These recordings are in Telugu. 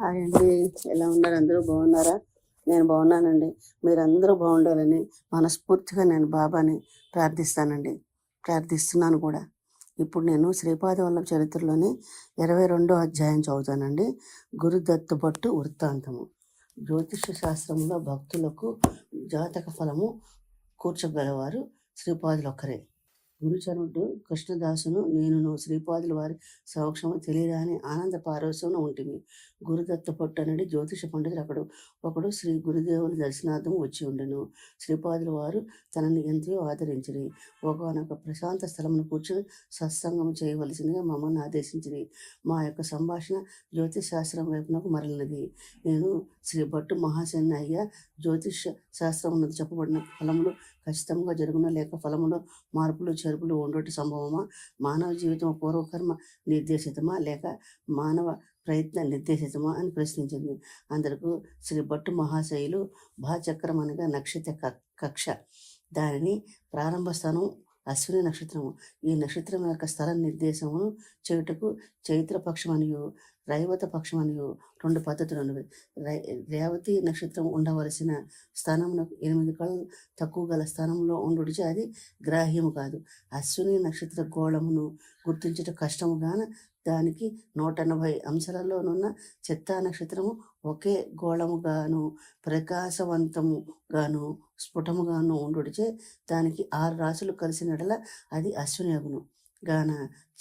హాయ్ అండి, ఎలా ఉన్నారు? అందరూ బాగున్నారా? నేను బాగున్నానండి. మీరందరూ బాగుండాలని మనస్ఫూర్తిగా నేను బాబాని ప్రార్థిస్తున్నాను కూడా. ఇప్పుడు నేను శ్రీపాద వల్లభ చరిత్రలోని 22వ అధ్యాయం చదువుతానండి. గురుదత్తు భట్టు వృత్తాంతము. జ్యోతిష శాస్త్రంలో భక్తులకు జాతక ఫలము కూర్చోగలవారు శ్రీపాదులొక్కరే. గురుచరుడు కృష్ణదాసును నేనును శ్రీపాదుల వారి సమక్షము తెలియరాని ఆనంద పారవశ్యమున ఉంటిమి. గురుదత్త పొట్టనడి జ్యోతిష పండితుడు ఒకడు శ్రీ గురుదేవుల దర్శనార్థం వచ్చి ఉండెను. శ్రీపాదుల వారు తనని ఎంతో ఆదరించిరి. ఒకనొక ప్రశాంత స్థలమును కూర్చొని సత్సంగము చేయవలసిందిగా మమ్మల్ని ఆదేశించిరి. మా యొక్క సంభాషణ జ్యోతిష్ శాస్త్రం వైపునకు మరలినది. నేను శ్రీ భట్టు మహాసేన అయ్యా, జ్యోతిష శాస్త్రం ఉన్నది చెప్పబడిన ఫలములు ఖచ్చితంగా జరుగున లేక ఫలములో మార్పులు చేర్పులు ఉండటి సంభవమా? మానవ జీవితం పూర్వకర్మ నిర్దేశితమా లేక మానవ ప్రయత్న నిర్దేశితమా అని ప్రశ్నించింది. అందరకు శ్రీ భట్టు మహాశయులు భాచక్రం అనగా నక్షత్ర కక్ష, దానిని ప్రారంభ స్థానం అశ్విని నక్షత్రము. ఈ నక్షత్రం యొక్క స్థల నిర్దేశమును చేయుటకు చైత్రపక్షం అనియు రైవత పక్షం అనియు 2 పద్ధతులు ఉన్నవి. రేవతి నక్షత్రం ఉండవలసిన స్థానమునకు 8 కళలు తక్కువ గల స్థానంలో ఉండుడిచి అది గ్రాహ్యము కాదు. అశ్విని నక్షత్ర గోళమును గుర్తించుట కష్టముగాన దానికి 180 అంశాలలోనున్న చిత్తా నక్షత్రము ఒకే గోళముగాను ప్రకాశవంతముగాను స్ఫుటముగాను ఉండుడిచే దానికి 6 రాశులు కలిసినడల అది అశ్విని అగును గాన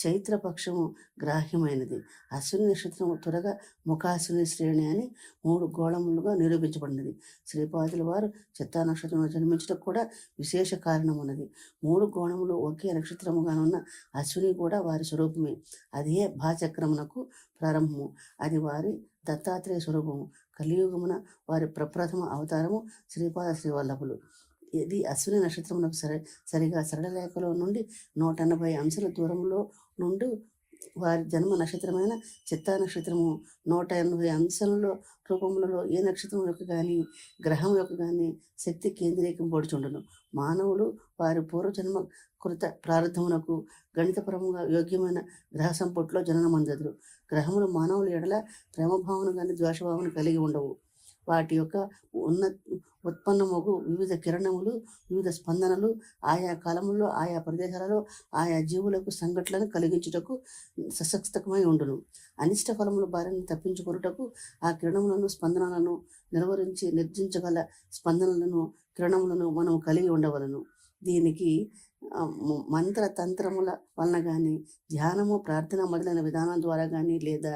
చైత్రపక్షము గ్రాహ్యమైనది. అశ్విని నక్షత్రము త్వరగా ముఖాశ్విని శ్రేణి అని 3 గోళములుగా నిరూపించబడినది. శ్రీపాదుల వారు చిత్తా నక్షత్రంలో జన్మించడం కూడా విశేష కారణం ఉన్నది. 3 గోళములు ఒకే నక్షత్రముగానున్న అశ్విని కూడా వారి స్వరూపమే. అదే భాచక్రమునకు ప్రారంభము. అది వారి దత్తాత్రేయ స్వరూపము. కలియుగమున వారి ప్రప్రథమ అవతారము శ్రీపాద శ్రీవల్లభులు. ఇది అశ్విని నక్షత్రమునకు సరిగా సరళరేఖలో నుండి 180 అంశాల దూరంలో నుండి వారి జన్మ నక్షత్రమైన చిత్తా నక్షత్రము 180 అంశాలలో రూపములలో ఏ నక్షత్రం యొక్క కానీ గ్రహం యొక్క కానీ శక్తి కేంద్రీకరింపబడుచుండును. మానవులు వారి పూర్వజన్మ కృత ప్రారంధమునకు గణితపరముగా యోగ్యమైన గ్రహ సంపుట్లో జననమందెదరు. గ్రహములు మానవుల ఎడల ప్రేమభావన కానీ ద్వేషభావన కలిగి ఉండవు. వాటి యొక్క ఉత్పన్నమగు వివిధ కిరణములు, వివిధ స్పందనలు ఆయా కాలముల్లో ఆయా ప్రదేశాలలో ఆయా జీవులకు సంఘటనలను కలిగించుటకు సశక్తమై ఉండును. అనిష్ట ఫలముల బారిని తప్పించుకొనుటకు ఆ కిరణములను స్పందనలను నిర్జించగల స్పందనలను కిరణములను మనం కలిగి ఉండవలను. దీనికి మంత్ర తంత్రముల వలన కానీ ధ్యానము ప్రార్థన మొదలైన విధానం ద్వారా కానీ లేదా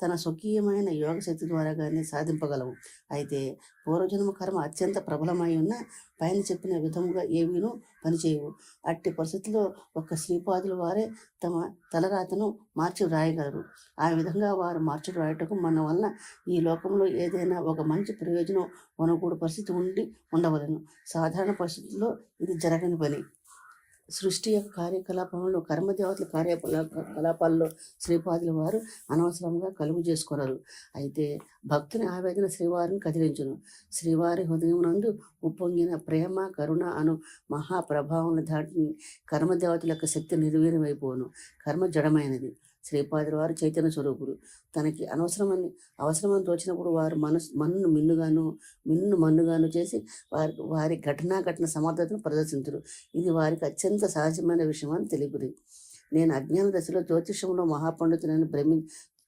తన స్వకీయమైన యోగ శక్తి ద్వారా కానీ సాధింపగలము. అయితే పూర్వజన్మ కర్మ అత్యంత ప్రబలమై ఉన్న పైన చెప్పిన విధముగా ఏవీనూ పనిచేయవు. అట్టి పరిస్థితుల్లో ఒక్క శ్రీపాదుల వారే తమ తలరాతను మార్చి వ్రాయగలరు. ఆ విధంగా వారు మార్చి వ్రాయటకు మన వలన ఈ లోకంలో ఏదైనా ఒక మంచి ప్రయోజనం వనకూడు పరిస్థితి ఉండవలను. సాధారణ పరిస్థితుల్లో ఇది జరగని పని. సృష్టి యొక్క కార్యకలాపంలో కర్మదేవతల కార్యకలాపాల్లో శ్రీపాదుల వారు అనవసరంగా కలుగు చేసుకున్నారు. అయితే భక్తుని ఆవేదన శ్రీవారిని కదిలించును. శ్రీవారి హృదయం నందు ఉప్పొంగిన ప్రేమ కరుణ అను మహాప్రభావం దాటి కర్మదేవతల యొక్క శక్తి నిర్వీర్యమైపోను. కర్మ జడమైనది. శ్రీపాదుల వారు చైతన్య స్వరూపుడు. తనకి అవసరమని తోచినప్పుడు వారు మన్నును మన్నుగాను చేసి వారి ఘటన సమర్థతను ప్రదర్శించరు. ఇది వారికి అత్యంత సహజమైన విషయం అని తెలియదు. నేను అజ్ఞాన దశలో జ్యోతిషంలో మహాపండితులను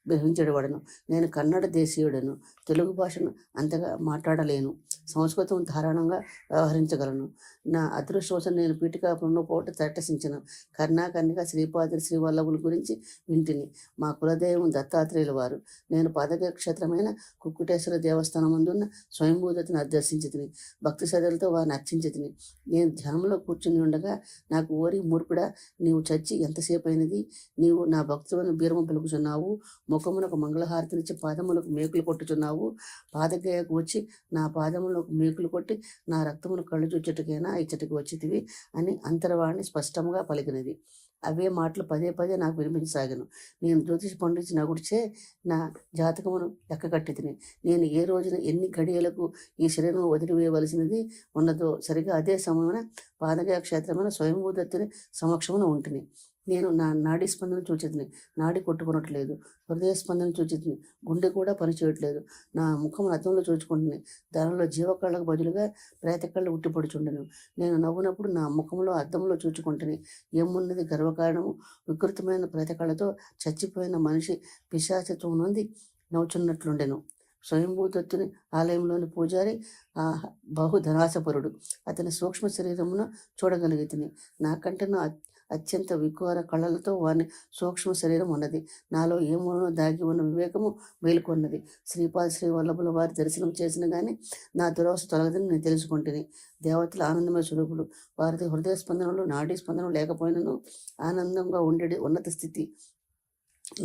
గ్రహించడవడను. నేను కన్నడ దేశీయుడను. తెలుగు భాషను అంతగా మాట్లాడలేను. సంస్కృతం ధారాళంగా వ్యవహరించగలను. నా అదృష్టవశం నేను పీఠికా పోట తటసించిన కర్ణాకర్ణిక శ్రీపాదుల శ్రీవల్లభుల గురించి వింటిని. మా కులదైవం దత్తాత్రేయుల వారు. నేను పాదక క్షేత్రమైన కుక్కుటేశ్వర దేవస్థానం ముందున్న స్వయంభూదతను దర్శించి భక్తి శ్రద్ధలతో వారిని అర్చించి నేను ధ్యానంలో కూర్చుని ఉండగా నాకు ఓరి మూర్ఖుడా, నీవు చచ్చి ఎంతసేపు అయినది? నీవు నా భక్తులను బీరము పలుకుచున్నావు. ముఖమునకు మంగళహారతినిచ్చి పాదములకు మేకులు కొట్టుచున్నావు. పాదగయకు వచ్చి నా పాదములకు మేకులు కొట్టి నా రక్తమును కళ్ళు చూచుటకైనా ఇచ్చటికి వచ్చితివి అని అంతరవాణి స్పష్టంగా పలికినది. అవే మాటలు పదే పదే నాకు వినిపించసాగాను. నేను జ్యోతిష పండించి నగుడిచే నా జాతకమును లెక్కకట్టి తిని నేను ఏ రోజున ఎన్ని గడియలకు ఈ శరీరం వదిలివేయవలసినది ఉన్నదో సరిగా అదే సమయమున పాదగయ క్షేత్రమైన స్వయంభూదత్తుని సమక్షమున ఉంటుంది. నేను నా నాడీ స్పందన చూచితిని, నాడి కొట్టుకునట్లేదు. హృదయ స్పందన చూచితిని, గుండె కూడా పనిచేయట్లేదు. నా ముఖం అద్దంలో చూచుకుంటున్నాయి, దానిలో జీవకళ్ళకు బదులుగా ప్రేత కళ్ళు ఉట్టిపడుచుండెను. నేను నవ్వునప్పుడు నా ముఖంలో అద్దంలో చూచుకుంటుని, ఏమున్నది గర్వకారణము, వికృతమైన ప్రేత కళ్ళతో చచ్చిపోయిన మనిషి పిశాచత్వం నుండి నవ్వుచున్నట్లుండెను. స్వయంభూదత్తుని ఆలయంలోని పూజారి బహుధనాసపరుడు. అతని సూక్ష్మ శరీరమును చూడగలిగితిని. నాకంటేనూ అత్యంత వికార కళలతో వాని సూక్ష్మ శరీరం ఉన్నది. నాలో ఏమూలనో దాగి ఉన్న వివేకము మేలుకొన్నది. శ్రీ వల్లభుల వారి దర్శనం చేసిన గాని నా దురవస్థ తొలగదని నేను తెలుసుకుంటుని. దేవతల ఆనందమైన స్వరూపులు. వారిది హృదయ స్పందనలు, నాడీ స్పందనలు లేకపోయినను ఆనందంగా ఉండేది ఉన్నత స్థితి.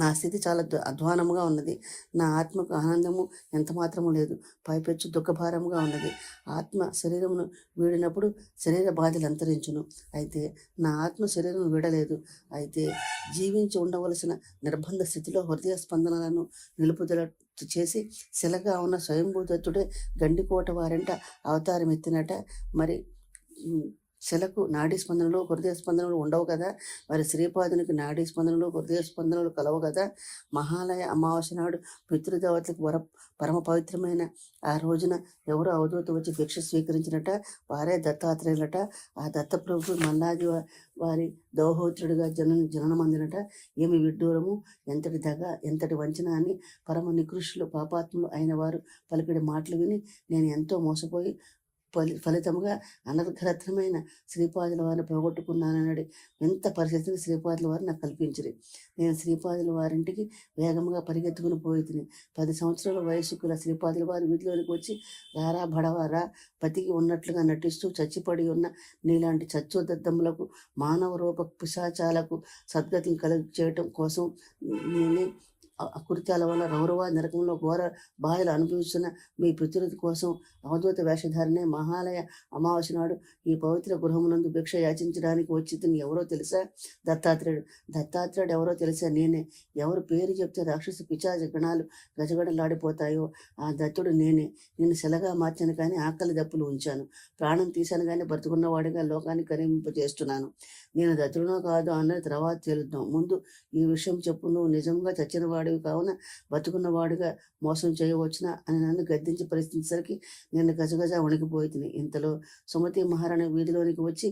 నా స్థితి చాలా అధ్వానముగా ఉన్నది. నా ఆత్మకు ఆనందము ఎంత మాత్రము లేదు, పైపెచ్చు దుఃఖభారముగా ఉన్నది. ఆత్మ శరీరమును వీడినప్పుడు శరీర బాధలు అంతరించును. అయితే నా ఆత్మ శరీరం వీడలేదు. అయితే జీవించి ఉండవలసిన నిర్బంధ స్థితిలో హృదయ స్పందనలను నిలుపుదల చేసి శిలగా ఉన్న స్వయంభూదత్తుడే గండికోట వారంట అవతారం ఎత్తినట. మరి శిలకు నాడీ స్పందనలు, హృదయ స్పందనలు ఉండవు కదా. మరి శ్రీపాదునికి నాడీ స్పందనలు, హృదయ స్పందనలు కలవు కదా. మహాలయ అమావాస్య నాడు పితృదేవతలకు పరమ పవిత్రమైన ఆ రోజున ఎవరో అవధూత వచ్చి భిక్ష స్వీకరించినట. వారే దత్తాత్రేయులట. ఆ దత్తప్రభు మల్లాది వారి దౌహోత్రుడిగా జననం అందినట. ఏమి విడ్డూరము, ఎంతటి దగ, ఎంతటి వంచన అని పరమ నికృష్టులు పాపాత్ములు అయిన వారు పలికిడి మాటలు విని నేను ఎంతో మోసపోయి ఫలితముగా అనర్ఘరత్నమైన శ్రీపాదుల వారిని పోగొట్టుకున్నానని ఎంత పరిస్థితిని శ్రీపాదుల వారు నాకు కల్పించిరి. నేను శ్రీపాదుల వారింటికి వేగముగా పరిగెత్తుకుని పోయి 10 సంవత్సరాల వయసుకుల శ్రీపాదుల వారి వీధిలోనికి వచ్చి, రారా బడవారా, బతికి ఉన్నట్లుగా నటిస్తూ చచ్చిపడి ఉన్న నీలాంటి చచ్చోదద్దములకు, మానవ రూప పిశాచాలకు సద్గతిని కలుగ చేయటం కోసం నేనే అకృత్యాల వల్ల రౌరవ నరకంలో ఘోర బాధలు అనుభవిస్తున్న మీ పితృతి కోసం అవధూత వేషధారణే మహాలయ అమావాస్య నాడు ఈ పవిత్ర గృహమునందు భిక్ష యాచించడానికి వచ్చింది ఎవరో తెలుసా? దత్తాత్రేయుడు ఎవరో తెలుసా? నేనే. ఎవరు పేరు చెప్తే రాక్షస పిచాచ గణాలు గజగడలాడిపోతాయో ఆ దత్తుడు నేనే. నేను శిలగా మార్చాను కానీ ఆకలి దప్పులు ఉంచాను. ప్రాణం తీశాను కానీ బ్రతుకున్నవాడిగా లోకాన్ని కరింపజేస్తున్నాను. నేను దత్తుడునో కాదు అన్నది తర్వాత తేలుద్దాం. ముందు ఈ విషయం చెప్పు. నువ్వు నిజంగా చచ్చిన వాడివి కావున బతుకున్నవాడిగా మోసం చేయవచ్చునా అని నన్ను గద్దించి పరిస్థితిసరికి నేను గజగజ వణికిపోయి. ఇంతలో సుమతి మహారాణి వీధిలోనికి వచ్చి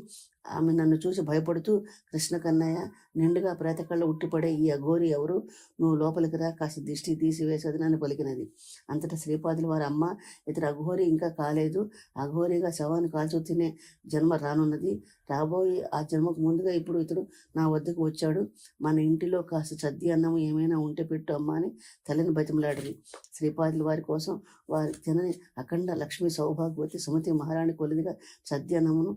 ఆమె నన్ను చూసి భయపడుతూ, కృష్ణ కన్నయ్య, నిండుగా ప్రేతకళ్ళ ఉట్టిపడే ఈ అఘోరి ఎవరు? నువ్వు లోపలికి రా, కాస్త దిష్టి తీసివేసదని పలికినది. అంతటా శ్రీపాదుల వారి అమ్మ, ఇతడు అఘోరి ఇంకా కాలేదు, అఘోరిగా శవాన్ని కాల్చు తినే జన్మ రానున్నది. రాబోయి ఆ జన్మకు ముందుగా ఇప్పుడు ఇతడు నా వద్దకు వచ్చాడు. మన ఇంటిలో కాస్త చద్ది అన్నము ఏమైనా ఉంటే పెట్టు అమ్మ అని తల్లిని బతిమలాడిరి. శ్రీపాదుల వారి కోసం వారి జనని అఖండ లక్ష్మీ సౌభాగ్యవతి సుమతి మహారాణి కొలిదిగా చద్ది అన్నమును,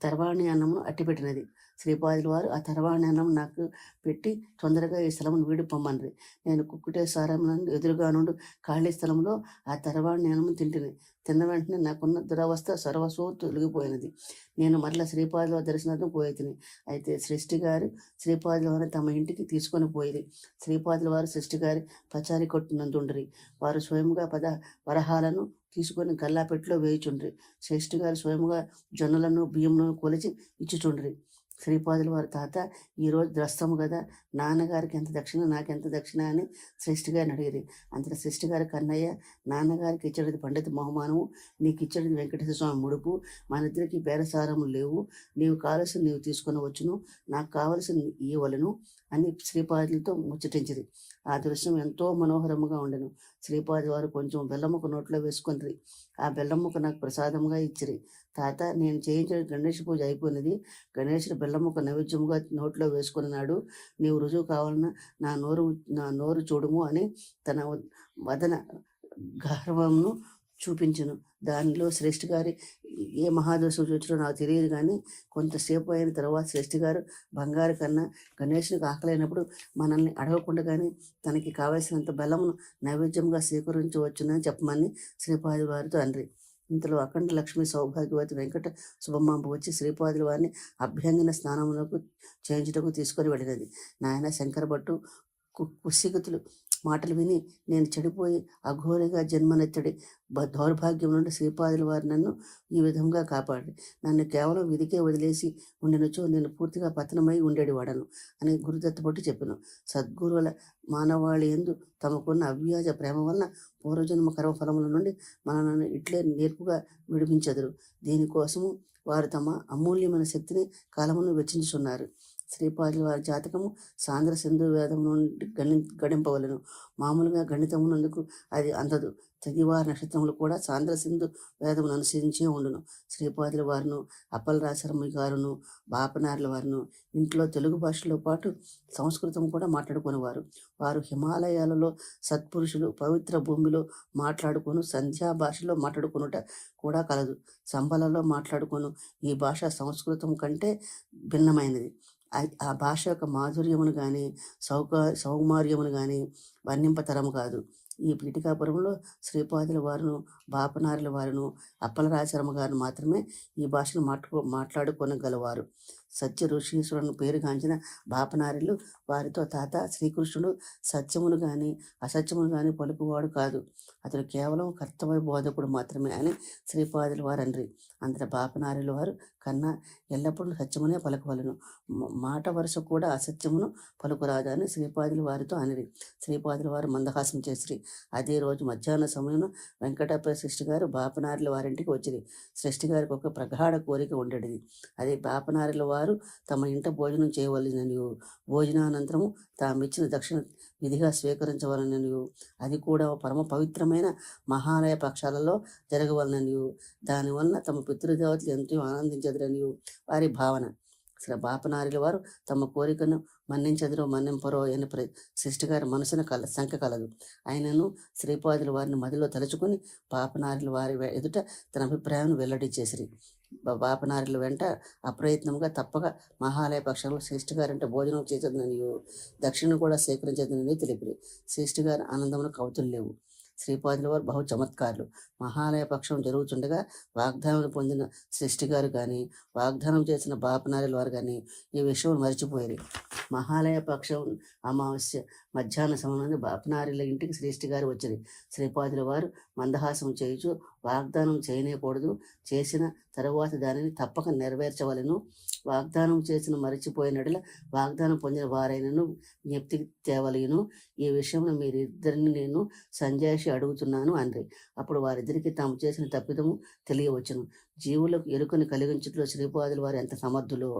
తర్వాణి అన్నమును అట్టిపెట్టినది. శ్రీపాదుల వారు ఆ తర్వాణి అన్నం నాకు పెట్టి తొందరగా ఈ స్థలమును వీడి పొమ్మన్రి. నేను కుక్కుటే సారమునందు ఎదురుగా నుండి ఖాళీ స్థలంలో ఆ తర్వాణి అన్నము తింటిని. తిన్న వెంటనే నాకున్న దురవస్థ సర్వస్వ తొలగిపోయినది. నేను మరలా శ్రీపాదుల దర్శనార్థం పోయేతిని. అయితే సృష్టి గారు శ్రీపాదుల వారిని తమ ఇంటికి తీసుకొని పోయి శ్రీపాదుల వారు సృష్టి గారి పచారి కొట్టినందుండ్రి. వారు స్వయంగా వరహాలను తీసుకొని గల్లాపెట్టిలో వేయుచుండ్రి. శ్రేష్ఠి గారు స్వయంగా జొన్నలను బియ్యములను కొలిచి ఇచ్చుచుండ్రి. శ్రీపాదుల వారి తాత, ఈరోజు ద్రస్తము కదా, నాన్నగారికి ఎంత దక్షిణ, నాకెంత దక్షిణ అని శ్రేష్ఠి గారిని అడిగిరి. అంతటా శ్రేష్ఠి గారి, కన్నయ్య, నాన్నగారికి ఇచ్చడిది పండిత బహుమానము, నీకు ఇచ్చడిది వెంకటేశ్వర స్వామి ముడుపు, మన ఇద్దరికి బేరసారములు లేవు, నీవు కావలసిన నీవు తీసుకొని వచ్చును, నాకు కావలసిన ఇవ్వలను అని శ్రీపాదులతో ముచ్చటించిరి. ఆ దృశ్యం ఎంతో మనోహరముగా ఉండెను. శ్రీపాది వారు కొంచెం బెల్లముక్క నోట్లో వేసుకొని ఆ బెల్లముక్క నాకు ప్రసాదముగా ఇచ్చిరి. తాత, నేను చేయించిన గణేష్ పూజ అయిపోయినది. గణేశుడు బెల్లముక్క నైవేద్యముగా నోట్లో వేసుకున్నాడు. నీవు రుజువు కావాలన్నా నా నోరు చూడుము అని తన వదన గర్వమును చూపించును. దానిలో శ్రేష్ఠి గారి ఏ మహాదోషం చూచడం నాకు తెలియదు. కానీ కొంతసేపు అయిన తర్వాత శ్రేష్ఠి గారు, బంగారు కన్నా గణేశునికి ఆకలైనప్పుడు మనల్ని అడగకుండా కానీ తనకి కావలసినంత బెల్లమును నైవేద్యంగా స్వీకరించవచ్చునని చెప్పమని శ్రీపాదుల వారితో అనరి. ఇంతలో అఖండ లక్ష్మి సౌభాగ్యవతి వెంకట శుభమాంబ వచ్చి శ్రీపాదుల వారిని అభ్యంగన స్నానములకు చేయించుటకు తీసుకొని వెళ్ళినది. నాయన శంకర భట్టు కుశిగతులు మాటలు విని నేను చెడిపోయి అఘోరిగా జన్మనెత్తడి దౌర్భాగ్యం నుండి శ్రీపాదుల వారు నన్ను ఈ విధంగా కాపాడి నన్ను కేవలం విధికే వదిలేసి ఉండినచో నేను పూర్తిగా పతనమై ఉండేవాడను అని గురుదత్తపొట్టి చెప్పాను. సద్గురువుల మానవాళి ఎందు తమకున్న అవ్యాజ ప్రేమ వలన పూర్వజన్మ కర్మఫలముల నుండి మనల్ని ఇట్లే నేర్పుగా విడిపించెదరు. దీనికోసము వారు తమ అమూల్యమైన శక్తిని కాలమును వెచ్చించుచున్నారు. శ్రీపాదుల వారి జాతకము సాంద్ర సింధు వేదం నుండి గణింపవలను. మామూలుగా గణితమునందుకు అది అందదు. తెదివారి నక్షత్రములు కూడా సాంద్ర సింధు వేదమును అనుసరించే ఉండును. శ్రీపాదుల వారును అప్పలరాశర్మ గారును బాపనార్ల వారును ఇంట్లో తెలుగు భాషలో పాటు సంస్కృతం కూడా మాట్లాడుకునేవారు. వారు హిమాలయాలలో సత్పురుషులు పవిత్ర భూమిలో మాట్లాడుకొను సంధ్యా భాషలో మాట్లాడుకునుట కూడా కలదు. సంబలలో మాట్లాడుకొను ఈ భాష సంస్కృతం కంటే భిన్నమైనది. ఆ భాష యొక్క మాధుర్యమును కానీ సౌమార్యమును కానీ వర్ణింపతరము కాదు. ఈ పీఠికాపురంలో శ్రీపాదుల వారును బాపనారుల వారును అప్పలరాజశర్మ గారు మాత్రమే ఈ భాషను మాట్లాడుకొనగలవారు. సత్య ఋషీశ్వరుని పేరుగాంచిన బాపనారులు వారితో తాత శ్రీకృష్ణుడు సత్యమును కానీ అసత్యమును కానీ పలుకువాడు కాదు, అతడు కేవలం కర్తవ్య బోధకుడు మాత్రమే అని శ్రీపాదుల వారు అనరి. అంతట బాపనారుల వారు కన్నా ఎల్లప్పుడూ సత్యమునే పలుకవలను, మాట వరుస కూడా అసత్యమును పలుకురాదు అని శ్రీపాదుల వారితో అనిరి. శ్రీపాదుల వారు మందహాసం చేసిరి. అదే రోజు మధ్యాహ్న సమయంలో వెంకటప్ప సృష్టి గారు బాపనారుల వారింటికి వచ్చిరి. సృష్టి గారికి ఒక ప్రగాఢ కోరిక ఉండేది. అదే బాపనారుల వారు తమ ఇంట భోజనం చేయవలననియు భోజనానంతరము తామిచ్చిన దక్షిణ విధిగా స్వీకరించవలననియు అది కూడా పరమ పవిత్రమైన మహాలయ పక్షాలలో జరగవలననియు దానివలన తమ పితృదేవతలు ఎంతో ఆనందించదురనియు వారి భావన. అసలు బాపనారుల వారు తమ కోరికను మన్నించదురో మన్నింపరో అని సృష్టి గారి మనసున శంక కలదు. ఆయనను శ్రీపాదుల వారిని మదిలో తలుచుకుని బాపనారుల వారి ఎదుట తన అభిప్రాయాన్ని వెల్లడి చేసిరి. బాపనారుల వెంట అప్రయత్నంగా తప్పక మహాలయ పక్షంలో శ్రేష్ఠి గారంటే భోజనం చేసేదనని దక్షిణ కూడా సేకరించేదని తెలిపిరి. శ్రేష్ఠి గారి ఆనందమును కవుతులు లేవు. శ్రీపాదుల వారు బహు చమత్కారులు. మహాలయ పక్షం జరుగుతుండగా వాగ్దానం పొందిన సృష్టి గారు కానీ వాగ్దానం చేసిన బాపనారుల వారు కానీ ఈ విషయం మరిచిపోయారు. మహాలయ పక్షం అమావాస్య మధ్యాహ్న సమయంలో బాపనారుల ఇంటికి శ్రేష్ఠి గారు వచ్చింది. శ్రీపాదుల వారు మందహాసం చేయుచు వాగ్దానం చేయనేకూడదు, చేసిన తరువాత దానిని తప్పక నెరవేర్చవలను, వాగ్దానం చేసిన మరిచిపోయినట్ల వాగ్దానం పొందిన వారైనను జ్ఞప్తికి తేవలేను, ఈ విషయంలో మీరిద్దరిని నేను సంజాయిషి అడుగుతున్నాను అండ్రి. అప్పుడు వారిద్దరికి తాము చేసిన తప్పిదము తెలియవచ్చును. జీవులకు ఎరుకని కలిగించుట్లో శ్రీపాదుల వారు ఎంత సమర్థులో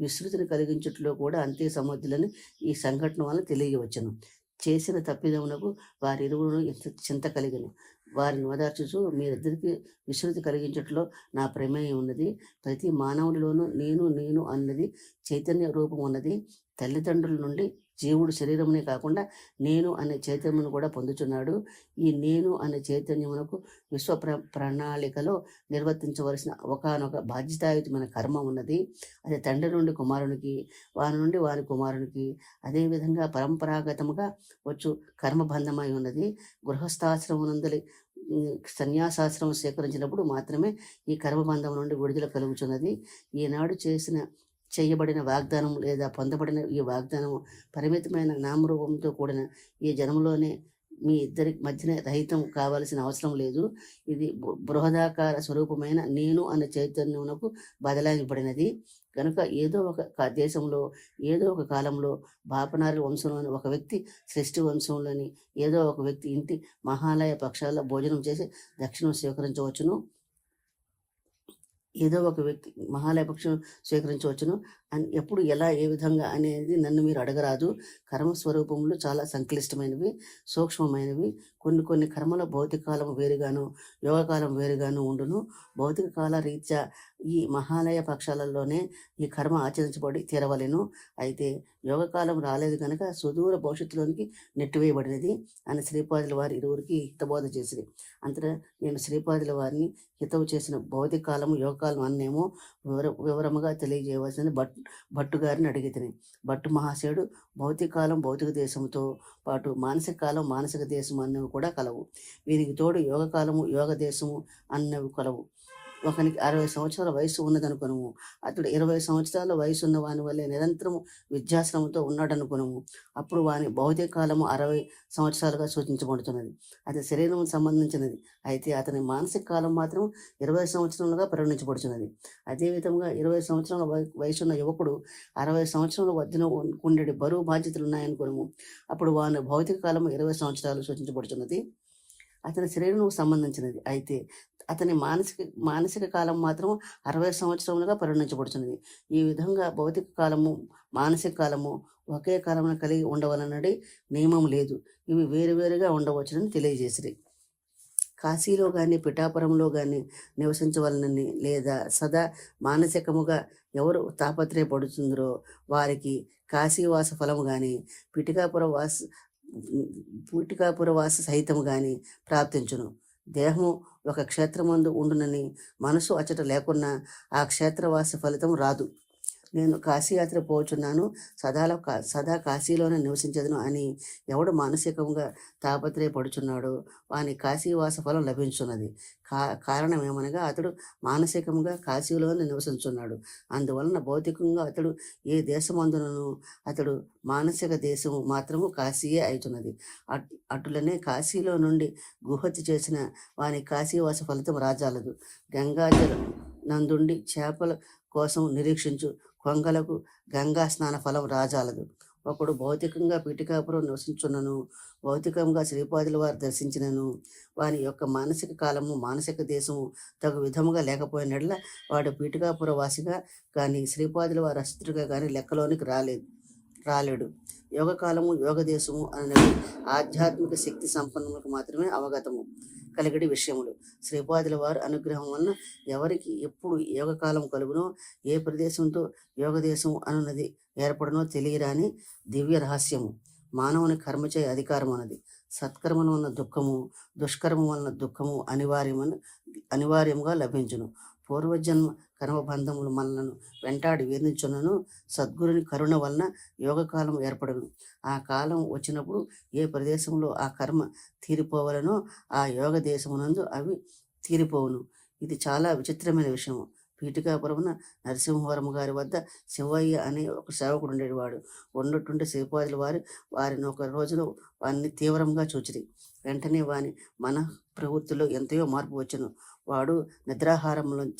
విస్తృతిని కలిగించుట్లో కూడా అంతే సమర్థులని ఈ సంఘటన వలన తెలియవచ్చును. చేసిన తప్పిదమునకు వారిరువును ఎంత చింత కలిగను. వారిని ఓదార్చుచు మీరిద్దరికి విశ్రుతి కలిగించట్లో నా ప్రమేయం ఉన్నది. ప్రతి మానవుడిలోనూ నేను నేను అన్నది చైతన్య రూపం ఉన్నది. తల్లిదండ్రుల నుండి జీవుడు శరీరమునే కాకుండా నేను అనే చైతన్యమును కూడా పొందుతున్నాడు. ఈ నేను అనే చైతన్యమునకు విశ్వ ప్రణాళికలో నిర్వర్తించవలసిన ఒకనొక బాధ్యతాయుతమైన కర్మ ఉన్నది. అది తండ్రి నుండి కుమారునికి, వారి నుండి వారి కుమారునికి, అదేవిధంగా పరంపరాగతముగా వచ్చు కర్మబంధమై ఉన్నది. గృహస్థాశ్రమనందలి సన్యాసాశ్రమం స్వీకరించినప్పుడు మాత్రమే ఈ కర్మబంధం నుండి విడుదల కలుగుతున్నది. ఈనాడు చేయబడిన వాగ్దానం లేదా పొందబడిన ఈ వాగ్దానము పరిమితమైన నామరూపంతో కూడిన ఈ జన్మలోనే మీ ఇద్దరి మధ్యన రహితం కావాల్సిన అవసరం లేదు. ఇది బృహదాకార స్వరూపమైన నేను అనే చైతన్యమునకు బదలాయింపబడినది కనుక ఏదో ఒక దేశంలో ఏదో ఒక కాలంలో బాపనారుల వంశంలోని ఒక వ్యక్తి సృష్టి వంశంలోని ఏదో ఒక వ్యక్తి ఇంటి మహాలయ పక్షాల్లో భోజనం చేసి దక్షిణం స్వీకరించవచ్చును. ఏదో ఒక వ్యక్తి మహాలయ పక్షం స్వీకరించవచ్చును అని ఎప్పుడు ఎలా ఏ విధంగా అనేది నన్ను మీరు అడగరాదు. కర్మస్వరూపములు చాలా సంక్లిష్టమైనవి, సూక్ష్మమైనవి. కొన్ని కర్మల భౌతిక కాలం వేరుగాను యోగకాలం వేరుగాను ఉండును. భౌతిక కాల రీత్యా ఈ మహాలయ పక్షాలలోనే ఈ కర్మ ఆచరించబడి తీరవలెను. అయితే యోగకాలం రాలేదు కనుక సుదూర భవిష్యత్తులోనికి నెట్టివేయబడినది అని శ్రీపాదుల వారి ఇరువురికి హితబోధ చేసింది. అంతటా నేను శ్రీపాదుల వారిని హితవు చేసిన భౌతిక కాలము యోగకాలం అన్నేమో వివరముగా తెలియజేయవలసింది భట్టు గారిని అడిగితిని. భట్టు మహాశయుడు భౌతిక కాలం భౌతిక దేశంతో పాటు మానసిక కాలం మానసిక దేశం అన్నవి కూడా కలవు. వీరికి తోడు యోగకాలము యోగ దేశము అన్నవి కలవు. ఒకనికి 60 సంవత్సరాల వయసు ఉన్నదనుకొనుము. అతడు 20 సంవత్సరాల వయసు ఉన్న వాని వల్లే నిరంతరము విద్యాశ్రమంతో ఉన్నాడనుకొనుము. అప్పుడు వాని భౌతిక కాలము 60 సంవత్సరాలుగా సూచించబడుతున్నది. అది శరీరం సంబంధించినది. అయితే అతని మానసిక కాలం మాత్రం 20 సంవత్సరాలుగా పరిగణించబడుతున్నది. అదేవిధంగా 20 సంవత్సరాల వయసున్న యువకుడు 60 సంవత్సరాల వద్దన ఉండేటి బరువు బాధ్యతలు ఉన్నాయనుకొనుము. అప్పుడు వాని భౌతిక కాలము 20 సంవత్సరాలు సూచించబడుతున్నది. అతని శరీరం సంబంధించినది. అయితే అతని మానసిక కాలం మాత్రం 60 సంవత్సరములుగా పరిగణించబడుతున్నది. ఈ విధంగా భౌతిక కాలము, మానసిక కాలము ఒకే కాలమును కలిగి ఉండవలనని నియమం లేదు. ఇవి వేరువేరుగా ఉండవచ్చునని తెలియజేసిరి. కాశీలో కానీ పిఠాపురంలో కానీ నివసించవలనని లేదా సదా మానసికముగా ఎవరు తాపత్రయపడుతుందరో వారికి కాశీవాస ఫలము కానీ పిఠికాపుర వాస సహితము కానీ ప్రాప్తించును. దేహము ఒక క్షేత్రమందు ఉండునని మనసు అచ్చట లేకున్నా ఆ క్షేత్రవాస ఫలితం రాదు. నేను కాశీయాత్ర పోచున్నాను, సదా కాశీలోనే నివసించదును అని ఎవడు మానసికంగా తాపత్రయపడుచున్నాడో వాని కాశీవాస ఫలం లభించున్నది. కారణం ఏమనగా అతడు మానసికంగా కాశీలోనే నివసించున్నాడు. అందువలన భౌతికంగా అతడు ఏ దేశమందునను అతడు మానసిక దేశము మాత్రము కాశీయే అవుతున్నది. అటులనే కాశీలో నుండి గుహతి చేసిన వాని కాశీవాస ఫలితం రాజాలదు. గంగాజల నందుండి చేపల కోసం నిరీక్షించు కొంగలకు గంగా స్నాన ఫలం రాజాలదు. ఒకడు భౌతికంగా పిఠికాపురం నివసించున్నను, భౌతికంగా శ్రీపాదుల వారు దర్శించినను వాని యొక్క మానసిక కాలము, మానసిక దేశము తగు విధముగా లేకపోయినట్ల వాడు పీఠికాపుర వాసిగా కానీ శ్రీపాదుల వారి అస్త్రుగా కానీ లెక్కలోనికి రాలేడు. యోగకాలము, యోగ దేశము అనేవి ఆధ్యాత్మిక శక్తి సంపన్నులకు మాత్రమే అవగతము కలిగడి విషయములు. శ్రీపాదుల వారి అనుగ్రహం వలన ఎవరికి ఎప్పుడు యోగకాలం కలుగునో, ఏ ప్రదేశంతో యోగదేశం అనున్నది ఏర్పడనో తెలియరాని దివ్య రహస్యము. మానవుని కర్మచే అధికారం అన్నది. సత్కర్మం వలన దుఃఖము, దుష్కర్మం వలన దుఃఖము అనివార్యముగా లభించును. పూర్వజన్మ కర్మబంధములు మనలను వెంటాడి వేధించునను సద్గురుని కరుణ వలన యోగకాలం ఏర్పడను. ఆ కాలం వచ్చినప్పుడు ఏ ప్రదేశంలో ఆ కర్మ తీరిపోవలనో ఆ యోగ దేశమునందు అవి తీరిపోవును. ఇది చాలా విచిత్రమైన విషయం. పీఠికాపురమున నరసింహవరము గారి వద్ద శివయ్య అనే ఒక సేవకుడు ఉండేవాడు. ఉన్నట్టుండి శ్రీపాదుల వారిని ఒక రోజులో వారిని తీవ్రంగా చూచిరి. వెంటనే వాని మన ప్రవృత్తిలో ఎంతయో మార్పు వచ్చును. వాడు నిద్రాహారములను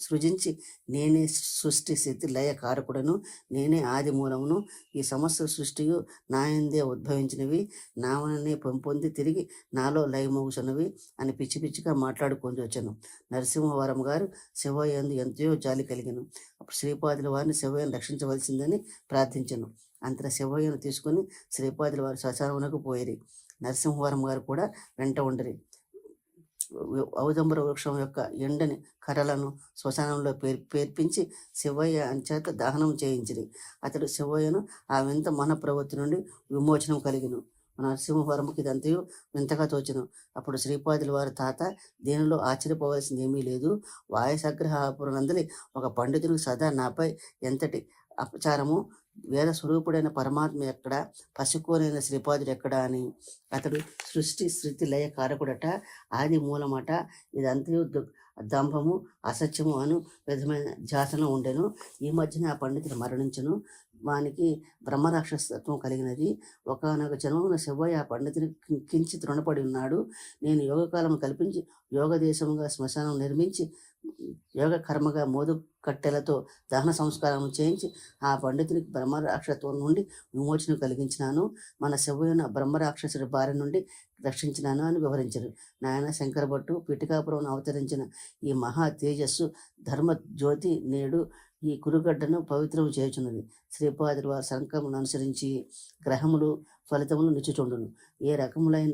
సృజించి నేనే సృష్టి స్థితి లయ కారకుడను, నేనే ఆది మూలమును, ఈ సమస్త సృష్టియు నాయందే ఉద్భవించినవి, నావననే పొంది తిరిగి నాలో లయమోగుచున్నవి అని పిచ్చి పిచ్చిగా మాట్లాడుకొని వచ్చాను. నరసింహవరం గారు శివయ్య యందు ఎంతో జాలి కలిగను. అప్పుడు శ్రీపాదుల వారిని శివయ్యను రక్షించవలసిందని ప్రార్థించను. అంతట శివయ్యను తీసుకుని శ్రీపాదుల వారి శ్మశానమునకు పోయిరి. నరసింహవరం గారు కూడా వెంట ఉండరి. ఔదంబర వృక్షం యొక్క ఎండని కర్రలను శ్మశానంలో పేర్పించి శివయ్య అంచేత దహనం చేయించిరి. అతడు శివయ్యను ఆ వింత మన ప్రవృత్తి నుండి విమోచనం కలిగిను. నరసింహవరముకి ఇదంతయు వింతగా తోచును. అప్పుడు శ్రీపాదుల వారి తాత, దీనిలో ఆశ్చర్యపోవలసింది ఏమీ లేదు. వాయుసగ్రహాపురనందలి ఒక పండితునికి సదా నాపై ఎంతటి అపచారము, వేద స్వరూపుడైన పరమాత్మ ఎక్కడ, పశుకోనైన శ్రీపాదుడు ఎక్కడా అని. అతడు సృష్టి స్థితి లయ కారకుడట, ఆది మూలమట. ఇదంతయు దంభము, అసత్యము అను విధమైన జాతన ఉండెను. ఈ మధ్యన ఆ పండితుడు మరణించను. వానికి బ్రహ్మరాక్షసత్వం కలిగినది. ఒకనొక జన్మమున శివయ్య ఆ పండితుని కించిత్ రుణపడి ఉన్నాడు. నేను యోగకాలం కల్పించి యోగ దేశముగా శ్మశానం నిర్మించి యోగ కర్మగా మోదు కట్టెలతో దహన సంస్కారం చేయించి ఆ పండితునికి బ్రహ్మరాక్షసత్వం నుండి విమోచన కలిగించినాను. మన శివయ్యను బ్రహ్మరాక్షసుడి బారి నుండి రక్షించినాను అని వివరించారు. నాయన శంకర భట్టు పిఠికాపురం అవతరించిన ఈ మహా తేజస్సు ధర్మ జ్యోతి నేడు ఈ కురుగడ్డను పవిత్రం చేయుచున్నది. శ్రీపాదుల వారి సంకల్పమును అనుసరించి గ్రహములు ఫలితములు నిచ్చుచుండును. ఏ రకములైన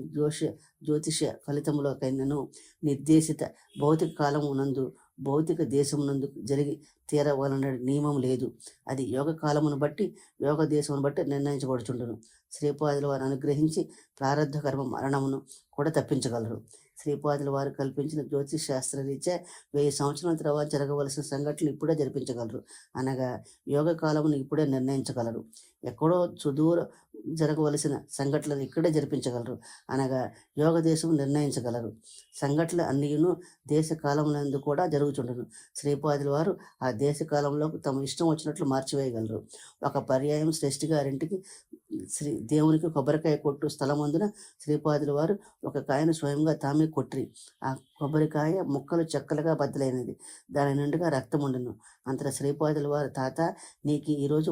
జ్యోతిష ఫలితములకైనను నిర్దేశిత భౌతిక కాలమునందు, భౌతిక దేశమునందు జరిగి తీరవలన నియమం లేదు. అది యోగ కాలమును బట్టి, యోగ దేశమును బట్టి నిర్ణయించబడుచుండును. శ్రీపాదుల వారు అనుగ్రహించి ప్రారబ్ధ కర్మ మరణమును కూడా తప్పించగలరు. శ్రీపాదుల వారు కల్పించిన జ్యోతిష్ శాస్త్రరీత్యా 1000 సంవత్సరాల తర్వాత జరగవలసిన సంఘటనలు ఇప్పుడే జరిపించగలరు. అనగా యోగ కాలమును ఇప్పుడే నిర్ణయించగలరు. ఎక్కడో సుదూర జరగవలసిన సంఘటనలు ఇక్కడే జరిపించగలరు అనగా యోగ దేశం నిర్ణయించగలరు. సంఘటనలు అన్నియును దేశ కాలములందు కూడా జరుగుచుండును. శ్రీపాదుల వారు ఆ దేశ కాలంలో తమ ఇష్టం వచ్చినట్లు మార్చివేయగలరు. ఒక పర్యాయం శ్రేష్ఠి గారింటికి దేవునికి కొబ్బరికాయ కొట్టు స్థలమందున శ్రీపాదుల వారు ఒక కాయను స్వయంగా తామే కొట్టిరి. ఆ కొబ్బరికాయ ముక్కలు చెక్కలుగా బద్దలైనది. దాని నిండుగా రక్తం ఉండెను. అంతటా శ్రీపాదుల వారు, తాత, నీకు ఈరోజు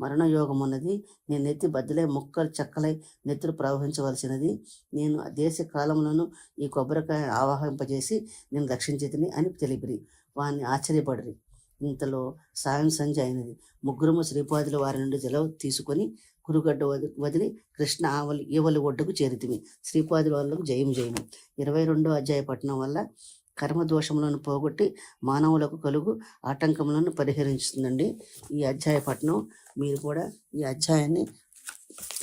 మరణ యోగం ఉన్నది. నీ నెత్తి బద్దలై ముక్కలు చెక్కలై నెత్తులు ప్రవహించవలసినది. నేను దేశ కాలంలోనూ ఈ కొబ్బరికాయ ఆవాహింపజేసి నేను రక్షించేదని అని తెలిపిరి. వారిని ఆశ్చర్యపడిరి. ఇంతలో సాయం సంధ్య అయినది. ముగ్గురము శ్రీపాదుల వారి నుండి సెలవు తీసుకొని కురుగడ్డ వదిలి కృష్ణ ఈవలి ఒడ్డుకు చేరితిమి. శ్రీపాదుల వాళ్ళకు జయం జయము. 22వ అధ్యాయ పట్టణం వల్ల కర్మదోషములను పోగొట్టి మానవులకు కలుగు ఆటంకములను పరిహరించుతుందండి ఈ అధ్యాయ పట్టణం. మీరు కూడా ఈ అధ్యాయాన్ని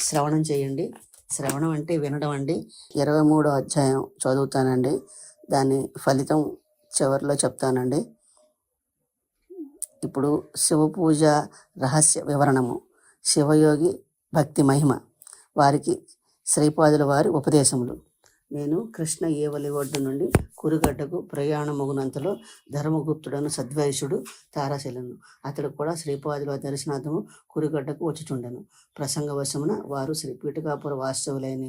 శ్రవణం చేయండి. శ్రవణం అంటే వినడం అండి. 23వ అధ్యాయం చదువుతానండి. దాని ఫలితం చివరిలో చెప్తానండి. ఇప్పుడు శివ పూజ రహస్య వివరణము. శివయోగి భక్తి మహిమ. వారికి శ్రీపాదుల వారి ఉపదేశములు. నేను కృష్ణ ఏవలి ఒడ్డు నుండి కురుగడ్డకు ప్రయాణమగునంతలో ధర్మగుప్తుడను సద్వైషుడు తారాశలను. అతడు కూడా శ్రీపాదుల దర్శనార్థము కురుగడ్డకు వచ్చుచుండెను. ప్రసంగవశమున వారు శ్రీ పీఠకాపుర వాస్తవులైన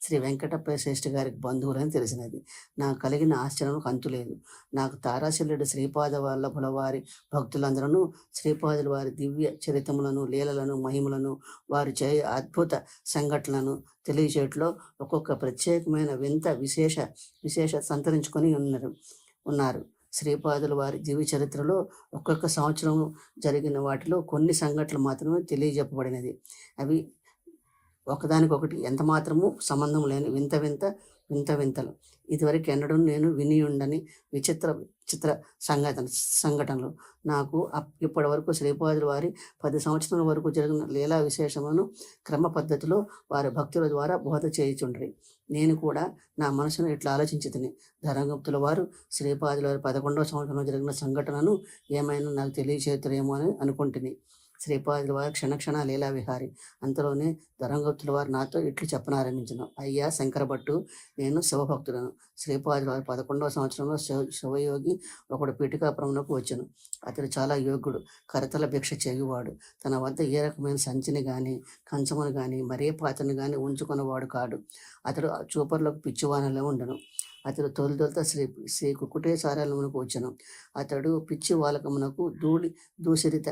శ్రీ వెంకటప్ప శ్రేష్ఠి గారికి బంధువులని తెలిసినది. నాకు కలిగిన ఆశ్చర్యం అంతులేదు. నాకు తారాశల్యుడు శ్రీపాద వల్లభుల వారి భక్తులందరూ శ్రీపాదుల వారి దివ్య చరితములను, లీలలను, మహిమలను, వారు చేయ అద్భుత సంఘటనలను తెలియచేట్లో ఒక్కొక్క ప్రత్యేకమైన వింత విశేష సంతరించుకొని ఉన్నారు. శ్రీపాదుల వారి జీవి చరిత్రలో ఒక్కొక్క సంవత్సరం జరిగిన వాటిలో కొన్ని సంఘటనలు మాత్రమే తెలియజెప్పబడినది. అవి ఒకదానికొకటి ఎంత మాత్రము సంబంధం లేని వింతలు. ఇదివరకు ఎన్నడూ నేను విని ఉండని చిత్ర సంఘటనలు. నాకు ఇప్పటి వరకు శ్రీపాదుల వారి 10 సంవత్సరాల వరకు జరిగిన లీలా విశేషములను క్రమ పద్ధతిలో వారి భక్తుల ద్వారా బోధ చేయుచుండ్రి. నేను కూడా నా మనసును ఇట్లా ఆలోచించితిని. ధర్మగుప్తుల వారు శ్రీపాదుల వారి 11వ సంవత్సరంలో జరిగిన సంఘటనను ఏమైనా నాకు తెలియచేతురేమో అని అనుకుంటుని. శ్రీపాదుల వారి క్షణక్షణ లీలా విహారి. అంతలోనే ధర్మగుప్తుల వారు నాతో ఇట్లు చెప్పనారంభించను. అయ్యా శంకరభట్టు, నేను శివభక్తులను. శ్రీపాదుల వారి 11వ సంవత్సరంలో శివయోగి ఒకడు పీఠికాపురమునకు వచ్చెను. అతడు చాలా యోగ్యుడు, కరతల భిక్ష చేయువాడు. తన వద్ద ఏ రకమైన సంచిని కానీ కంచమును కానీ మరే పాత్రను కానీ ఉంచుకున్నవాడు కాడు. అతడు చూపర్లకు పిచ్చివానలో ఉండను. అతడు తొలుత శ్రీ కుక్కుటేశ్వరాలమునకు వచ్చెను. అతడు పిచ్చి వాలకమునకు దూషరిత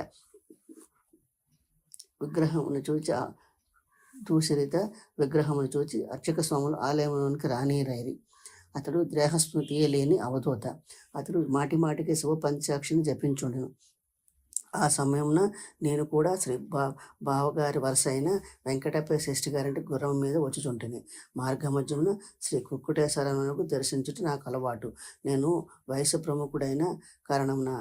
విగ్రహమును చూచి అర్చక స్వాములు ఆలయంలోనికి రానిరైరి. అతడు దేహస్మృతియే లేని అవధూత. అతడు మాటికి శివ పంచాక్షిని జపించుండెను. ఆ సమయంలో నేను కూడా శ్రీ బావగారి వరుస అయిన వెంకటప్ప శ్రేష్ఠి గారింటి గుర్రం మీద వచ్చుచుంటిని. మార్గ మధ్యమున శ్రీ కుక్కుటేశ్వరమునకు దర్శించుట నాకు అలవాటు. నేను వయసు ప్రముఖుడైన కారణమున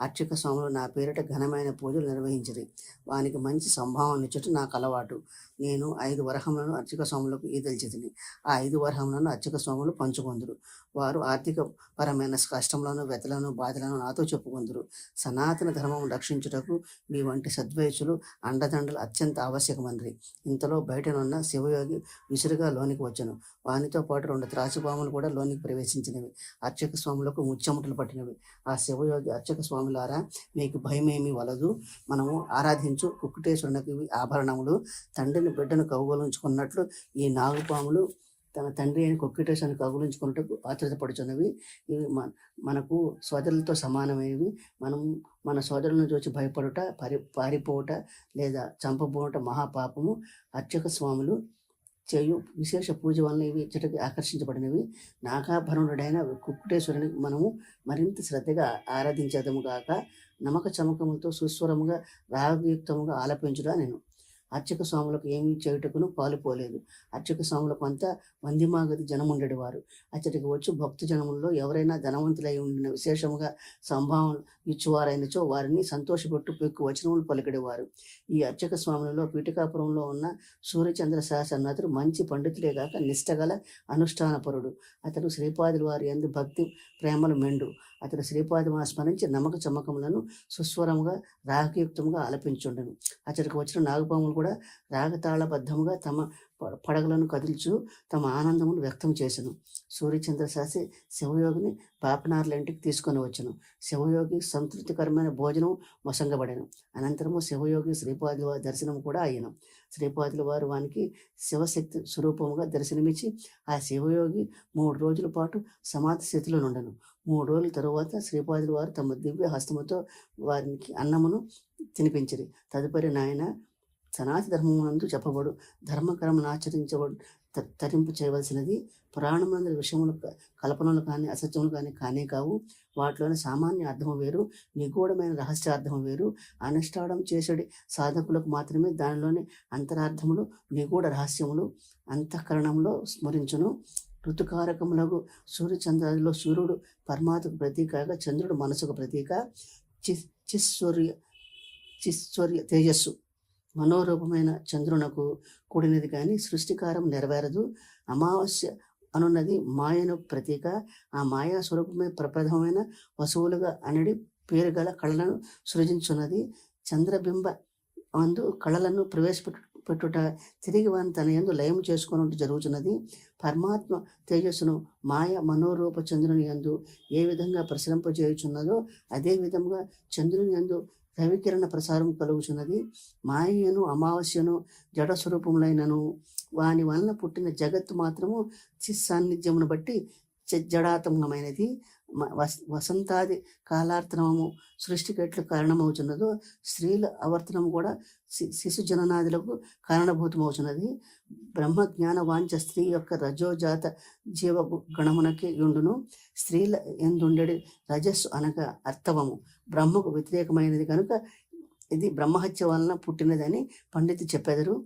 అర్చక స్వాములు నా పేరిట ఘనమైన పూజలు నిర్వహించిరి. వానికి మంచి సంభావన ఇచ్చుట నాకు అలవాటు. నేను 5 వరహములను అర్చక స్వాములకు ఈదల్చితిని. ఆ 5 వరహములను అర్చక స్వాములు పంచుకొందురు. వారు ఆర్థిక పరమైన కష్టములను, వ్యతలను, బాధలను నాతో చెప్పుకొందురు. సనాతన ధర్మం రక్షించుటకు మీ వంటి సద్వయసులు అండదండలు అత్యంత ఆవశ్యకమండ్రి. ఇంతలో బయటనున్న శివయోగి విసురుగా లోనికి వచ్చెను. వానితో పాటు 2 త్రాచుపాములు కూడా లోనికి ప్రవేశించినవి. అర్చక స్వాములకు ముచ్చెమటలు పట్టినవి. ఆ శివయోగి అర్చక స్వాములారా, మీకు భయమేమి వలదు. మనము ఆరాధించు కుక్కుటేశ్వరునికి ఇవి ఆభరణములు. తండ్రిని బిడ్డను కౌగులించుకున్నట్లు ఈ నాగుపాములు తన తండ్రి అయిన కుక్కుటేశ్వరుని కౌగులించుకున్నట్టుకు ఆతృతపడుచున్నవి. ఇవి మనకు సోదరులతో సమానమైనవి. మనం మన సోదరులను చూసి భయపడుట, పారిపోవుట లేదా చంపబోట మహాపాపము. అర్చక స్వాములు చేయు విశేష పూజ వలన ఇవి ఇచ్చటకి ఆకర్షించబడినవి. నాగాభరణుడైన కుక్కుటేశ్వరుని మనము మరింత శ్రద్ధగా ఆరాధించేదము గాక. నమ్మక చమకములతో సుస్వరముగా రాగయుక్తముగా ఆలపించుడా నేను. అర్చక స్వాములకు ఏమీ చేయుటకును పాలుపోలేదు. అర్చక స్వాములకు అంతా వందిమాగతి జనముండెడివారు. అచ్చటికి వచ్చి భక్త జనముల్లో ఎవరైనా ధనవంతులై ఉండిన విశేషముగా సంభావన ఇచ్చువారైనచో వారిని సంతోషపెట్టు పెక్కు వచనములు పలికెడివారు. ఈ అర్చక స్వాములలో పీఠికాపురంలో ఉన్న సూర్యచంద్ర శాస్త్రి అతడు మంచి పండితులే గాక నిష్టగల అనుష్ఠానపరుడు. అతడు శ్రీపాదుల వారి యందు భక్తి ప్రేమలు మెండు. అతడు శ్రీపాదమును స్మరించి నమ్మక చమ్మకములను సుస్వరముగా రాగయుక్తముగా ఆలపించుండెను. అతడికి వచ్చిన నాగపాములు కూడా రాగతాళబద్ధముగా తమ పడగలను కదిల్చు తమ ఆనందమును వ్యక్తం చేసెను. సూర్యచంద్ర శాస్త్రి శివయోగిని పాపనార్ల ఇంటికి తీసుకొని వచ్చెను. శివయోగి సంతృప్తికరమైన భోజనం వసంగబడెను. అనంతరము శివయోగి శ్రీపాదుల వారి దర్శనం కూడా అయ్యను. శ్రీపాదుల వారు వానికి శివశక్తి స్వరూపముగా దర్శనమిచ్చి ఆ శివయోగి 3 రోజుల పాటు సమాధి స్థితిలో నుండెను. 3 రోజుల తరువాత శ్రీపాదుల వారు తమ దివ్య హస్తముతో వారికి అన్నమును తినిపించిరి. తదుపరి నాయన సనాతన ధర్మమునందు చెప్పబడు ధర్మకరమును ఆచరించబడు తరింపు చేయవలసినది పురాణములందరి విషయములు కల్పనలు కానీ అసత్యములు కానీ కానే కావు. వాటిలోని సామాన్య అర్థము వేరు, నిగూఢమైన రహస్యార్థము వేరు. అనుష్ఠానం చేసేటి సాధకులకు మాత్రమే దానిలోని అంతరార్థములు నిగూఢ రహస్యములు అంతఃకరణంలో స్మరించును. ఋతుకారకములకు సూర్యచంద్రాదిలో సూర్యుడు పరమాత్మకు ప్రతీకగా, చంద్రుడు మనసుకు ప్రతీక. చిశ్వర్య తేజస్సు మనోరూపమైన చంద్రునకు కూడినది కానీ సృష్టికారం నెరవేరదు. అమావాస్య అనున్నది మాయను ప్రతీక. ఆ మాయా స్వరూపమే ప్రప్రథమైన వసువులుగా అనడి పేరు గల కళలను సృజించున్నది. చంద్రబింబ అందు కళలను ప్రవేశపెట్టుట తిరిగి వాని తన యందు లయం చేసుకున్నట్టు జరుగుతున్నది. పరమాత్మ తేజస్సును మాయ మనోరూప చంద్రుని యందు ఏ విధంగా ప్రసరింపజేయుచున్నదో అదే విధంగా చంద్రుని యందు రవికిరణ ప్రసారం కలుగుచున్నది. మాయను అమావాస్యను జడ స్వరూపములైనను వాని వలన పుట్టిన జగత్తు మాత్రము చిస్సాన్నిధ్యమును బట్టి జడాత్మకమైనది. వసంతాది కాలార్తనము సృష్టికి ఎట్లు కారణమవుతున్నదో స్త్రీల ఆవర్తనము కూడా శిశు జననాదులకు కారణభూతమవుతున్నది. బ్రహ్మ జ్ఞాన వాంఛ స్త్రీ యొక్క రజోజాత జీవ గణమునకి ఉండును. స్త్రీల ఎందుండెడి రజస్సు అనగా అర్థవము బ్రహ్మకు వ్యతిరేకమైనది కనుక ఇది బ్రహ్మహత్య వలన పుట్టినదని పండితులు చెప్పెదరు.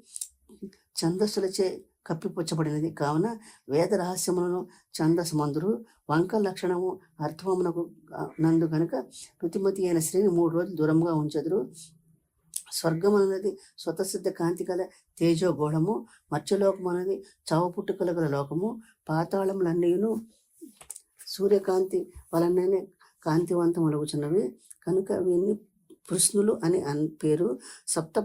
ఛందస్సులచే కప్పిపుచ్చబడినది కావున వేద రహస్యములను ఛందస్సుమందురు. వంక లక్షణము అర్థవమునకు నందు కనుక రుతిమతి అయిన స్త్రీని 3 రోజులు దూరంగా ఉంచెదరు. స్వర్గం అనేది స్వతసిద్ధ కాంతి గల తేజోగోళము. మత్స్యలోకం అనేది చావు పుట్టుకల గల లోకము. పాతాళములన్నీను సూర్యకాంతి వలననే కాంతివంతమలుగుచున్నవి కనుక వీన్ని కృష్ణులు అని పేరు. సప్త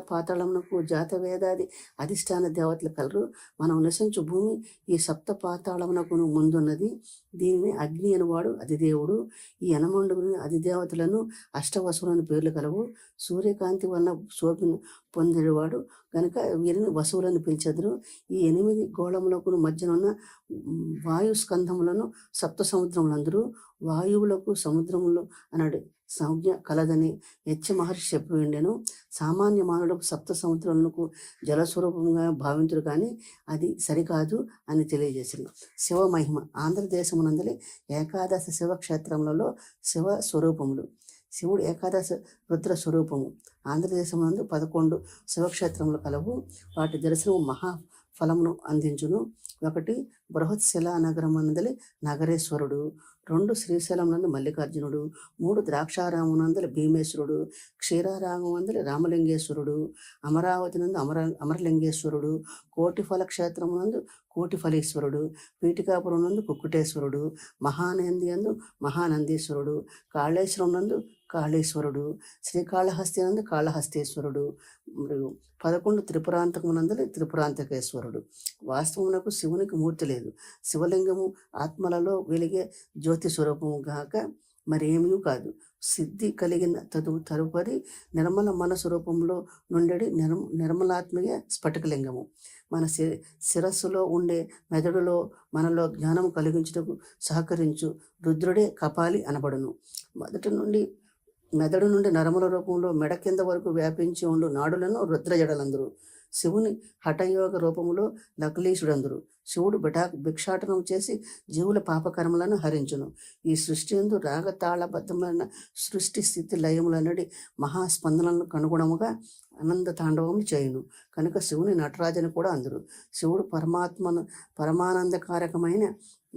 పాతాళమునకు జాతవేదాది అధిష్టాన దేవతలు కలరు. మనం నివసించు భూమి ఈ సప్త పాతాళమునకు ముందున్నది. దీనిని అగ్ని అనువాడు అధిదేవుడు. ఈ యనమండుని అధిదేవతలను అష్టవసువులని పేర్లు కలవు. సూర్యకాంతి వలన శోభిని పొందేవాడు కనుక వీరిని వసువులను పిలిచెదరు. ఈ 8 గోళములకు మధ్యనున్న వాయు స్కంధములను సప్త సముద్రములందరూ. వాయువులకు సముద్రములు అన్నాడు సంజ్ఞ కలదని మహర్షి చెప్పి ఉండెను. సామాన్య మానవులకు సప్త సముద్రములకు జలస్వరూపంగా భావించరు కానీ అది సరికాదు అని తెలియజేసింది. శివ మహిమ ఆంధ్రదేశమునందలి ఏకాదశ శివక్షేత్రములలో శివ స్వరూపములు. శివుడు ఏకాదశ రుద్ర స్వరూపము. ఆంధ్రదేశమునందు 11 శివక్షేత్రములు కలవు. వాటి దర్శనము మహాఫలమును అందించును. 1 బృహత్శిలా నగరమునందలి నగరేశ్వరుడు. 2 శ్రీశైలమునందు మల్లికార్జునుడు. 3 ద్రాక్షారామునందలి భీమేశ్వరుడు. క్షీరారామమందలి రామలింగేశ్వరుడు. అమరావతి నందు అమరలింగేశ్వరుడు. కోటిఫల క్షేత్రమునందు కోటిఫలేశ్వరుడు. పీఠికాపురం నందు కుక్కుటేశ్వరుడు. మహానంది నందు మహానందీశ్వరుడు. కాళేశ్వరం నందు కాళేశ్వరుడు. శ్రీకాళహస్తి నందు కాళహస్తేశ్వరుడు. 11 త్రిపురాంతకమునందలి త్రిపురాంతకేశ్వరుడు. వాస్తవమునకు శివునికి మూర్తి లేదు. శివలింగము ఆత్మలలో వెలిగే జ్యోతి స్వరూపము గాక మరేమీ కాదు. సిద్ధి కలిగిన తదుపరి నిర్మల మన స్వరూపంలో నుండి నిర్మలాత్మీయ స్ఫటికలింగము. మన శిరస్సులో ఉండే మెదడులో మనలో జ్ఞానము కలిగించుటకు సహకరించు రుద్రుడే కపాలి అనబడును. మెదడు నుండి నరముల రూపంలో మెడ కింద వరకు వ్యాపించి ఉండు నాడులను రుద్రజడలందరూ. శివుని హఠయోగ రూపములో నకులీషుడందరు. శివుడు భిక్షాటనం చేసి జీవుల పాపకర్మలను హరించును. ఈ సృష్టి యందు రాగతాళబద్ధమైన సృష్టి స్థితి లయములనడి మహాస్పందనలను కనుగుణముగా ఆనంద తాండవములు చేయును. కనుక శివుని నటరాజని కూడా అందరు. శివుడు పరమానందకారకమైన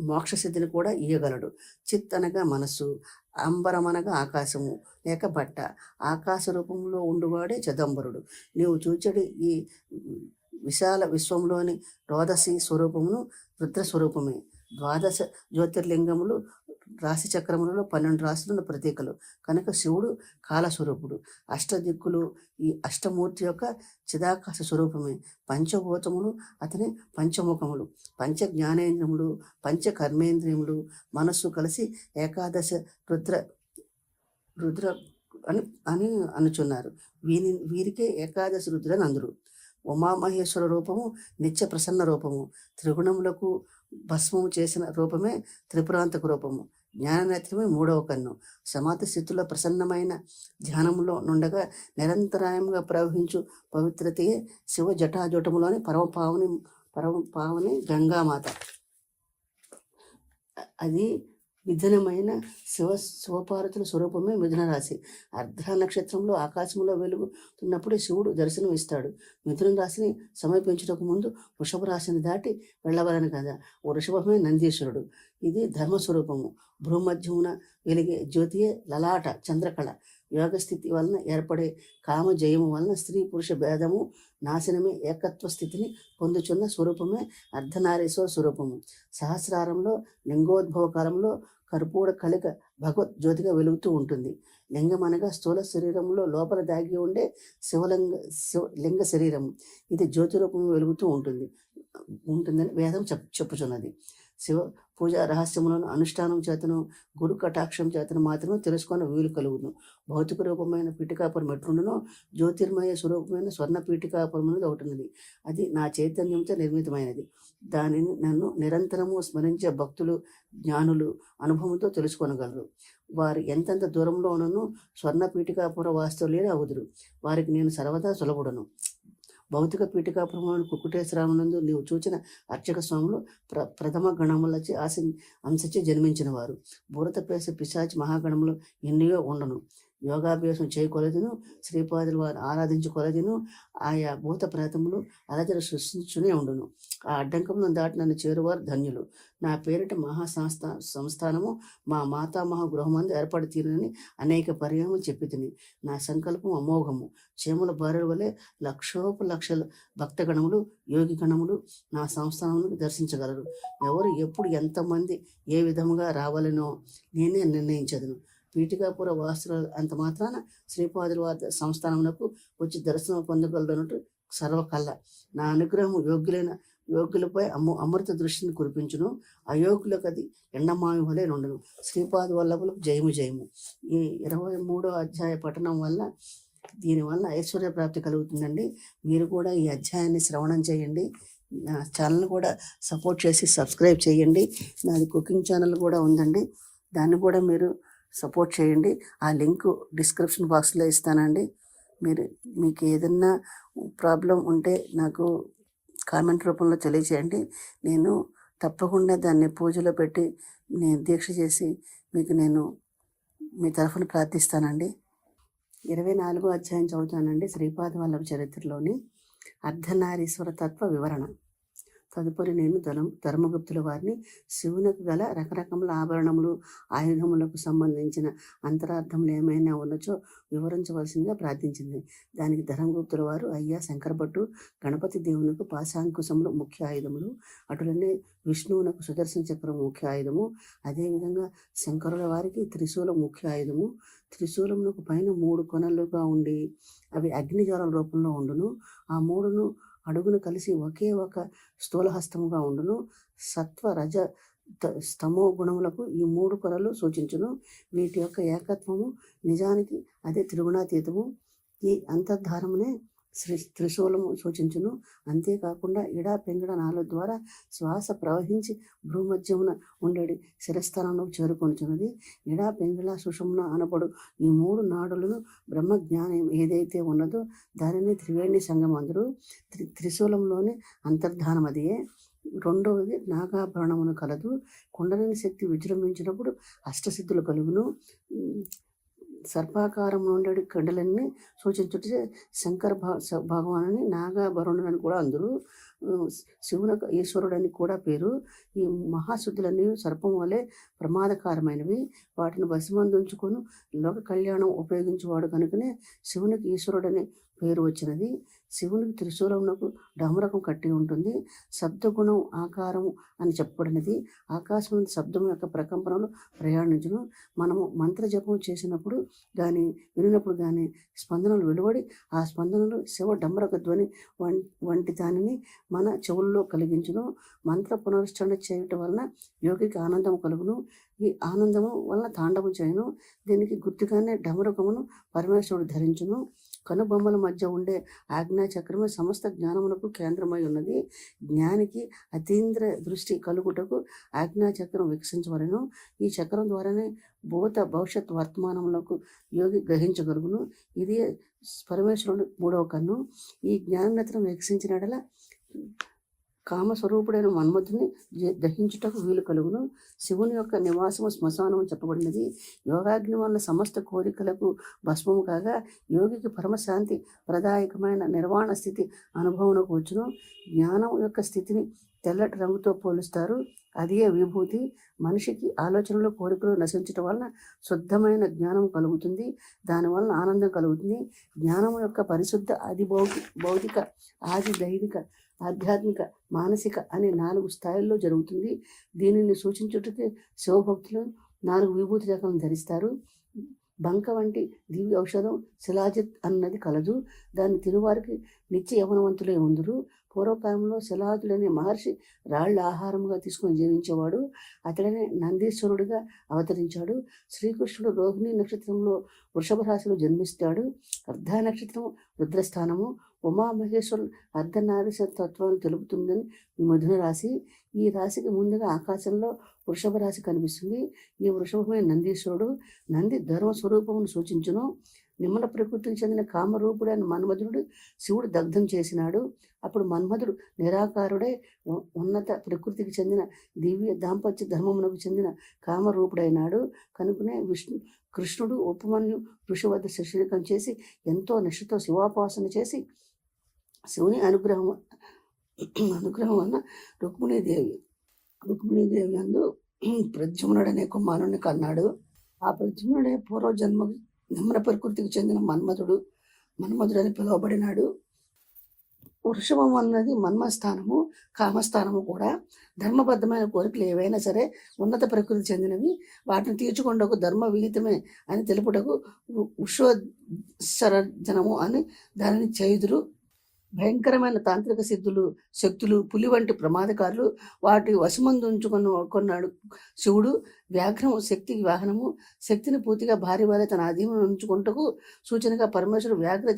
మోక్షసిద్ధిని కూడా ఇయ్యగలడు. చిత్ అనగా మనస్సు, అంబరమనగా ఆకాశము లేక బట్ట. ఆకాశ రూపంలో ఉండువాడే చిదంబరుడు. నీవు చూచడి ఈ విశాల విశ్వంలోని రోదసి స్వరూపమును రుద్రస్వరూపమే. ద్వాదశ జ్యోతిర్లింగములు రాశి చక్రములలో 12 రాశులను ప్రతీకలు కనుక శివుడు కాలస్వరూపుడు. అష్టదిక్కులు ఈ అష్టమూర్తి యొక్క చిదాకాశ స్వరూపమే. పంచభూతములు అతని పంచముఖములు. పంచ జ్ఞానేంద్రియములు, పంచ కర్మేంద్రియములు, మనస్సు కలిసి ఏకాదశ రుద్ర రుద్ర అని అని అనుచున్నారు. వీరికే ఏకాదశి రుద్రని అందరు. ఉమామహేశ్వర రూపము నిత్య ప్రసన్న రూపము. త్రిగుణములకు భస్మము చేసిన రూపమే త్రిపురాంతక రూపము. జ్ఞాననేత్రమే 3వ కన్ను. సమాధి స్థితిలో ప్రసన్నమైన ధ్యానములో నుండగా నిరంతరాయంగా ప్రవహించు పవిత్రతయే శివ జటాజూటములోని పరమపావని గంగామాత. అది మిథునమైన శివపార్వతుల స్వరూపమే మిథున రాశి. అర్ధ నక్షత్రంలో ఆకాశంలో వెలుగుతున్నప్పుడే శివుడు దర్శనం ఇస్తాడు. మిథున రాశిని సమీపించటకు ముందు వృషభ రాశిని దాటి వెళ్ళవలని కదా. వృషభమే నందీశ్వరుడు. ఇది ధర్మస్వరూపము. భూమధ్యమున వెలిగే జ్యోతియే లలాట చంద్రకళ. యోగస్థితి వలన ఏర్పడే కామజయము వలన స్త్రీ పురుష భేదము నాశనమే ఏకత్వ స్థితిని పొందుచున్న స్వరూపమే అర్ధనారీశ్వర స్వరూపము. సహస్రారంలో లింగోద్భవ కాలంలో కర్పూర కలిక భగవత్ జ్యోతిగా వెలుగుతూ ఉంటుంది. లింగం అనగా స్థూల శరీరంలో లోపల దాగి ఉండే లింగ శరీరం. ఇది జ్యోతి రూపంలో వెలుగుతూ ఉంటుందని వేదం చెప్పుచున్నది. శివ పూజా రహస్యములను అనుష్ఠానం చేతను గురు కటాక్షం చేతను మాత్రమే తెలుసుకొని వీలు కలుగును. భౌతిక రూపమైన పీఠికాపురం ఎట్లుండునో జ్యోతిర్మయ స్వరూపమైన స్వర్ణ పీఠికాపురం అనేది ఒకటి ఉన్నది. అది నా చైతన్యంతో నిర్మితమైనది. దానిని నన్ను నిరంతరము స్మరించే భక్తులు జ్ఞానులు అనుభవంతో తెలుసుకొనగలరు. వారు ఎంతెంత దూరంలో ఉన్నను స్వర్ణ పీఠికాపుర వాస్తవులే అవుదురు. వారికి నేను సర్వదా సులభుడను. భౌతిక పీఠికాపురంలోని కుక్కుటేశ్వరానందు నీవు చూచిన అర్చక స్వాములు ప్రథమ గణములచే అంశచే జన్మించిన వారు. భూరతపేస పిశాచి మహాగణములు ఎన్నయో ఉండను. యోగాభ్యాసం చేయకొలదును, శ్రీపాదులు వారు ఆరాధించుకొలదును, ఆయా భూత ప్రేతములు అలజడి సృష్టించునే ఉండును. ఆ అడ్డంకములను దాటి నన్ను చేరువారు ధన్యులు. నా పేరిట సంస్థానము మా మాతామహ గృహమందు ఏర్పడి తీరునని అనేక పర్యాయములు చెప్పి తిని. నా సంకల్పం అమోఘము. చేముల బారుల వలె లక్షల భక్తగణములు యోగి గణములు నా సంస్థానమును దర్శించగలరు. ఎవరు ఎప్పుడు ఎంతమంది ఏ విధముగా రావాలనో నేనే నిర్ణయించదును. పీఠికాపుర వాస్తుల అంత మాత్రాన శ్రీపాదుల వారి సంస్థానమునకు వచ్చి దర్శనం పొందగలదన్నట్టు సర్వకళ్ళ. నా అనుగ్రహము యోగ్యులపై అమృత దృష్టిని కురిపించును. అయోగ్యులకు అది ఎండమామి వలె నుండును. శ్రీపాద వల్లభులకు జయము జయము. ఈ 23వ అధ్యాయ పఠనం వల్ల దీనివల్ల ఐశ్వర్య ప్రాప్తి కలుగుతుందండి. మీరు కూడా ఈ అధ్యాయాన్ని శ్రవణం చేయండి. నా ఛానల్ కూడా సపోర్ట్ చేసి సబ్స్క్రైబ్ చేయండి. నాది కుకింగ్ ఛానల్ కూడా ఉందండి, దాన్ని కూడా మీరు సపోర్ట్ చేయండి. ఆ లింక్ డిస్క్రిప్షన్ బాక్స్లో ఇస్తానండి. మీకు ఏదన్నా ప్రాబ్లం ఉంటే నాకు కామెంట్ రూపంలో తెలియచేయండి. నేను తప్పకుండా దాన్ని పూజలో పెట్టి నేను దీక్ష చేసి మీకు నేను మీ తరఫున ప్రార్థిస్తానండి. 24వ అధ్యాయం చదువుతానండి. శ్రీపాద వల్లభ చరిత్రలోని అర్ధనారీశ్వర తత్వ వివరణ. తదుపరి నేను ధర్మగుప్తుల వారిని శివునికి గల రకరకముల ఆభరణములు ఆయుధములకు సంబంధించిన అంతరార్థములు ఏమైనా ఉన్నచో వివరించవలసిందిగా ప్రార్థించింది. దానికి ధర్మగుప్తుల వారు, అయ్యా శంకరభట్టు, గణపతి దేవునికి పాశాంకుశములు ముఖ్య ఆయుధములు, అటులనే విష్ణువునకు సుదర్శన చక్రం ముఖ్య ఆయుధము, అదేవిధంగా శంకరుల వారికి త్రిశూలం ముఖ్య ఆయుధము. త్రిశూలమునకు పైన 3 కొనలుగా ఉండి అవి అగ్నిజ్వాల రూపంలో ఉండును. ఆ 3ను అడుగును కలిసి ఒకే ఒక స్థూలహస్తముగా ఉండును. సత్వ రజ స్తమో గుణములకు ఈ 3 కొనలు సూచించును. వీటి యొక్క ఏకత్వము నిజానికి అదే త్రిగుణాతీతము. ఈ అంతర్ధారమునే త్రిశూలము సూచించును. అంతేకాకుండా ఇడా పింగళ నాలుగు ద్వారా శ్వాస ప్రవహించి భూమధ్యమున ఉండేది శిరస్థానంలో చేరుకొనుచున్నది. ఇడా పింగళ సుషుమ్న అనబడు ఈ 3 నాడులను బ్రహ్మజ్ఞానం ఏదైతే ఉన్నదో దానిని త్రివేణి సంగం అందరూ. త్రిశూలంలోని అంతర్ధానం అదియే. రెండవది నాగాభరణమును కలదు. కుండలిని శక్తి విజృంభించినప్పుడు అష్టసిద్ధులు కలుగును. సర్పాకారం నుండి కండలన్నీ సూచించుటే శంకర భగవానుని నాగాభరణులని కూడా అందరూ. శివునకు ఈశ్వరుడని కూడా పేరు. ఈ మహాశుద్ధులన్నీ సర్పం వలె ప్రమాదకరమైనవి. వాటిని వశమందుంచుకొని లోక కళ్యాణం ఉపయోగించేవాడు కనుకనే శివునికి ఈశ్వరుడని పేరు వచ్చినది. శివునికి త్రిశూలమునకు డమరకం కట్టి ఉంటుంది. శబ్దగుణం ఆకారము అని చెప్పబడినది. ఆకాశం శబ్దం యొక్క ప్రకంపనలు ప్రయాణించును. మనము మంత్ర జపం చేసినప్పుడు కానీ వినినప్పుడు కానీ స్పందనలు వెలువడి ఆ స్పందనలు శివ డమరక ధ్వని వంటి దానిని మన చెవుల్లో కలిగించును. మంత్ర పునరుచ్చరణ చేయటం వలన యోగికి ఆనందం కలుగును. ఈ ఆనందము వలన తాండవం చేయను. దీనికి గుర్తుగానే డమరకమును పరమేశ్వరుడు ధరించును. కనుబొమ్మల మధ్య ఉండే ఆజ్ఞా చక్రమే సమస్త జ్ఞానమునకు కేంద్రమై ఉన్నది. జ్ఞానికి అతీంద్ర దృష్టి కలుగుటకు ఆజ్ఞా చక్రం వికసించవలను. ఈ చక్రం ద్వారానే భూత భవిష్యత్ వర్తమానములకు యోగి గ్రహించగలుగును. ఇది పరమేశ్వరుడు మూడవ కన్ను. ఈ జ్ఞానరత్నం వికసించినడల కామస్వరూపుడైన మన్మధుని దహించుటకు వీలు కలుగును. శివుని యొక్క నివాసము శ్మశానం చెప్పబడినది. యోగాగ్ని వలన సమస్త కోరికలకు భస్మము కాగా యోగికి పరమశాంతి ప్రదాయకమైన నిర్వాణ స్థితి అనుభవంలోకి వచ్చును. జ్ఞానం యొక్క స్థితిని తెల్లటి రంగుతో పోలుస్తారు. అదే విభూతి. మనిషికి ఆలోచనలు కోరికలు నశించటం వలన శుద్ధమైన జ్ఞానం కలుగుతుంది. దానివలన ఆనందం కలుగుతుంది. జ్ఞానం యొక్క పరిశుద్ధ ఆది భౌతిక ఆది దైవిక ఆధ్యాత్మిక మానసిక అనే 4 స్థాయిల్లో జరుగుతుంది. దీనిని సూచించుటకే శివభక్తులు 4 విభూతి రకాలను ధరిస్తారు. బంక వంటి దివ్య ఔషధం శిలాజిత్ అన్నది కలదు. దాన్ని తిరువారికి నిత్య యవనవంతులే ఉందురు. పూర్వకాలంలో శిలాజుడనే మహర్షి రాళ్ల ఆహారముగా తీసుకొని జీవించేవాడు. అతడనే నందీశ్వరుడిగా అవతరించాడు. శ్రీకృష్ణుడు రోహిణి నక్షత్రంలో వృషభ రాశిలో జన్మిస్తాడు. అర్ధ నక్షత్రం రుద్రస్థానము. ఉమామహేశ్వరులు అర్ధనారీశ్వర తత్వాన్ని తెలుపుతుందని ఈ మిథున రాశి. ఈ రాశికి ముందుగా ఆకాశంలో వృషభ రాశి కనిపిస్తుంది. ఈ వృషభమైన నందీశ్వరుడు. నంది ధర్మ స్వరూపమును సూచించును. నిమ్మల ప్రకృతికి చెందిన కామరూపుడైన మన్మధుడు శివుడు దగ్ధం చేసినాడు. అప్పుడు మన్మధుడు నిరాకారుడై ఉన్నత ప్రకృతికి చెందిన దివ్య దాంపత్య ధర్మమునకు చెందిన కామరూపుడైనాడు. కనుకనే కృష్ణుడు ఉపమన్యు ఋషి వద్ద శిష్యరికం చేసి ఎంతో నిష్ఠతో శివాపాసన చేసి శివుని అనుగ్రహం వలన రుక్మిణీదేవి అందు ప్రద్యుమ్నుడనే కుమారుని కన్నాడు. ఆ ప్రద్యుమ్నుడే పూర్వజన్మ నిమ్న ప్రకృతికి చెందిన మన్మధుడని పిలువబడినాడు. వృషభం అన్నది మన్మస్థానము, కామస్థానము కూడా. ధర్మబద్ధమైన కోరికలు ఏవైనా సరే ఉన్నత ప్రకృతి చెందినవి. వాటిని తీర్చుకొండకు ధర్మ విహితమే అని తెలుపుటకు ఉషోత్సర్జనము అని దానిని చేయుదురు. భయంకరమైన తాంత్రిక శక్తులు పులి వంటి ప్రమాదకారులు వాటి వశమందుంచుకొన్నాడు శివుడు. వ్యాఘ్రము శక్తికి వాహనము. శక్తిని పూర్తిగా భార్య వలె తన అధీనంలో ఉంచుకుంటకు సూచనగా పరమేశ్వరుడు వ్యాఘ్ర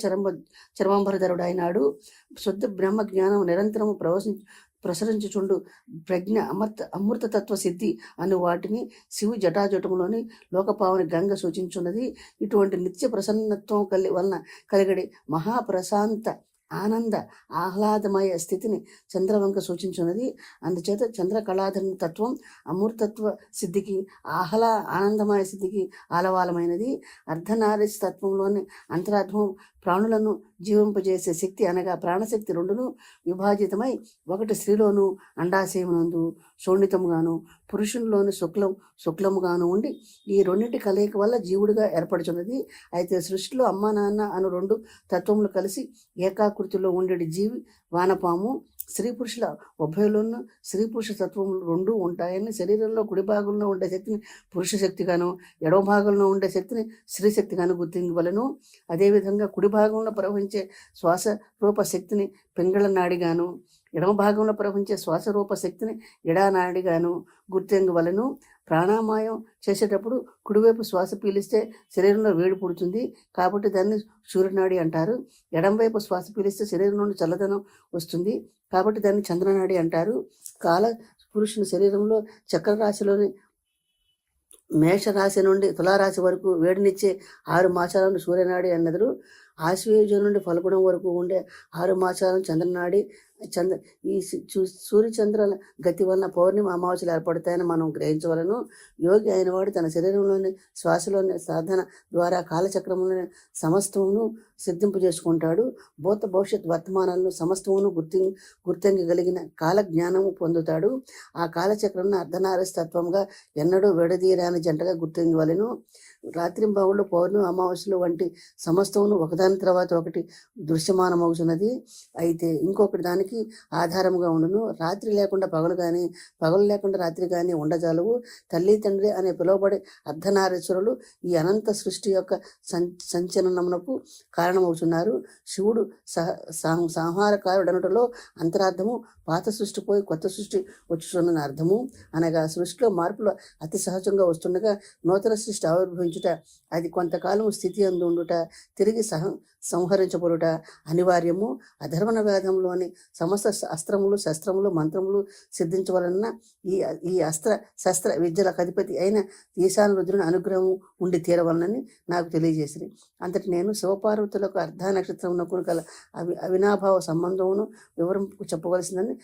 చర్మాంబరధరుడైనాడు. శుద్ధ బ్రహ్మ జ్ఞానం నిరంతరము ప్రసరించుచుండు ప్రజ్ఞ అమృతతత్వ సిద్ధి అను వాటిని శివు జటాజటములోని లోకపావని గంగ సూచించున్నది. ఇటువంటి నిత్య ప్రసన్నత్వం వలన కలిగడి మహాప్రశాంత ఆనంద ఆహ్లాదమయ స్థితిని చంద్రవంక సూచించున్నది. అందుచేత చంద్రకళాధరణ తత్వం అమృతత్వ సిద్ధికి ఆనందమయ స్థితికి ఆలవాలమైనది. అర్ధనారీస్ తత్వంలోని అంతరాత్మం ప్రాణులను జీవింపజేసే శక్తి అనగా ప్రాణశక్తి రెండును విభాజితమై ఒకటి స్త్రీలోను అండాశయమునందు శోణితముగాను పురుషునిలోని శుక్లముగాను ఉండి ఈ రెండింటి కలయిక వల్ల జీవుడిగా ఏర్పడుచున్నది. అయితే సృష్టిలో అమ్మ నాన్న అను 2 తత్వములు కలిసి ఏకాకృతిలో ఉండేది జీవి వానపాము. స్త్రీ పురుషుల ఉభయలోనూ స్త్రీ పురుష తత్వములు 2 ఉంటాయని శరీరంలో కుడి భాగంలో ఉండే శక్తిని పురుష శక్తిగాను ఎడమ భాగంలో ఉండే శక్తిని స్త్రీ శక్తిగాను గుర్తించవలను. అదేవిధంగా కుడి భాగంలో ప్రవహించే శ్వాస రూప శక్తిని పింగళ నాడిగాను ఎడమ భాగంలో ప్రవహించే శ్వాస రూప శక్తిని ఎడానాడిగాను గుర్తించవలను. ప్రాణాయామం చేసేటప్పుడు కుడివైపు శ్వాస పీలిస్తే శరీరంలో వేడి పుడుతుంది కాబట్టి దాన్ని సూర్యనాడి అంటారు. ఎడంవైపు శ్వాస పీలిస్తే శరీరం నుండి చల్లదనం వస్తుంది కాబట్టి దాన్ని చంద్రనాడి అంటారు. కాల పురుషుని శరీరంలో చక్ర రాశిలోని మేషరాశి నుండి తులారాశి వరకు వేడినిచ్చే 6 మాసాలను సూర్యనాడి అన్నదురు. ఆశ్వయుజం నుండి ఫల్గుణం వరకు ఉండే 6 మాసాలను చంద్రనాడి చంద్ర ఈ సూర్యచంద్రుల గతి వలన పౌర్ణిమ అమావాస్యలు ఏర్పడతాయని మనం గ్రహించవలను. యోగి అయినవాడు తన శరీరంలోని శ్వాసలోని సాధన ద్వారా కాలచక్రంలోని సమస్తమును సిద్ధింపు చేసుకుంటాడు. భూత భవిష్యత్ వర్తమానాలను సమస్తమును గుర్తించగలిగిన కాల జ్ఞానము పొందుతాడు. ఆ కాలచక్రంను అర్ధనారీస్తత్వంగా ఎన్నడూ విడదీయరాని జంటగా గుర్తించవలెను. రాత్రింబవళ్ళు పౌర్ణమి అమావాస్యలు వంటి సమస్తమును ఒకదాని తర్వాత ఒకటి దృశ్యమానమవుతున్నది. అయితే ఇంకొకటి దానికి ఆధారంగా ఉండును. రాత్రి లేకుండా పగలు కానీ, పగలు లేకుండా రాత్రి కానీ ఉండజాలవు. తల్లి తండ్రి అనే పిలువబడే అర్ధనారీశ్వరులు ఈ అనంత సృష్టి యొక్క సంచలనమునకు కారణమవుతున్నారు. శివుడు సంహారకారుడనుటలో అంతరార్థము పాత సృష్టి పోయి కొత్త సృష్టి వచ్చుతున్న అర్థము. అనగా సృష్టిలో మార్పులు అతి సహజంగా వస్తుండగా నూతన సృష్టి ఆవిర్భవించుట, అది కొంతకాలం స్థితి అందు ఉండుట, తిరిగి సంహరించబడుట అనివార్యము. అధర్వణ వేదంలోని సమస్త అస్త్రములు శస్త్రములు మంత్రములు సిద్ధించవలన ఈ అస్త్ర శస్త్ర విద్యలకు అధిపతి అయిన ఈశాన రుద్రుని అనుగ్రహం ఉండి తీరవలనని నాకు తెలియజేసింది. అంతటి నేను శివపార్వతులకు అర్ధ నక్షత్రమునకు గల అవినాభావ సంబంధమును వివరం చెప్పవలసిందని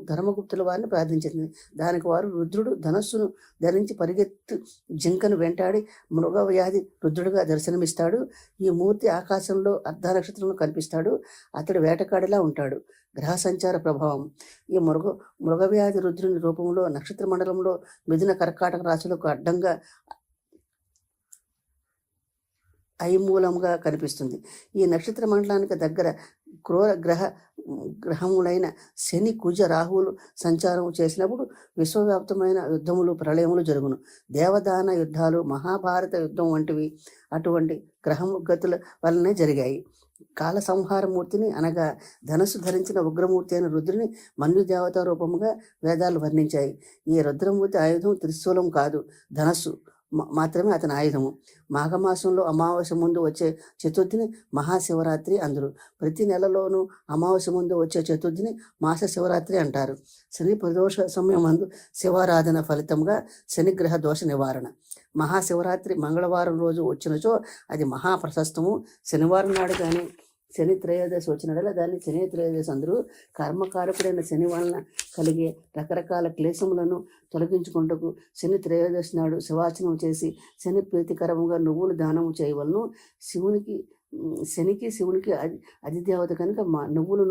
ధర్మగుప్తుల వారిని ప్రార్థించింది. దానికి వారు రుద్రుడు ధనస్సును ధరించి పరిగెత్తు జింకను వెంటాడి మృగవ్యాధి రుద్రుడుగా దర్శనమిస్తాడు. ఈ మూర్తి ఆకాశంలో అర్ధ నక్షత్రంలో కనిపిస్తాడు. అతడు వేటకాడిలా ఉంటాడు. గ్రహ సంచార ప్రభావం. ఈ మృగవ్యాధి రుద్రుని రూపంలో నక్షత్ర మండలంలో మిథున కర్కాటక రాశులకు అడ్డంగా ఐమూలంగా కనిపిస్తుంది. ఈ నక్షత్ర మండలానికి దగ్గర క్రూర గ్రహములైన శని కుజ రాహువులు సంచారం చేసినప్పుడు విశ్వవ్యాప్తమైన యుద్ధములు ప్రళయములు జరుగును. దేవదాన యుద్ధాలు మహాభారత యుద్ధం వంటివి అటువంటి గ్రహము గతుల వలనే జరిగాయి. కాల సంహారమూర్తిని అనగా ధనస్సు ధరించిన ఉగ్రమూర్తి అయిన రుద్రుని మన్యుదేవత రూపముగా వేదాలు వర్ణించాయి. ఈ రుద్రమూర్తి ఆయుధం త్రిశూలం కాదు, ధనస్సు మాత్రమే అతని ఆయుధము. మాఘమాసంలో అమావాస్య ముందు వచ్చే చతుర్థిని మహాశివరాత్రి అందరు. ప్రతి నెలలోనూ అమావాస్య ముందు వచ్చే చతుర్థిని మాస శివరాత్రి అంటారు. శని ప్రదోష సమయం అందు శివారాధన ఫలితంగా శనిగ్రహ దోష నివారణ. మహాశివరాత్రి మంగళవారం రోజు వచ్చినచో అది మహాప్రశస్తము. శనివారం నాడు కానీ శని త్రయోదశి వచ్చినడలా దాన్ని శని త్రయోదశి అందరూ. కర్మకారకుడైన శని వలన కలిగే రకరకాల క్లేశములను తొలగించుకుంటూ శని త్రయోదశి నాడు శివార్చనం చేసి శని ప్రీతికరముగా నువ్వులు దానము చేయవలను. శనికి శివునికి అధిదేవత కనుక నువ్వుల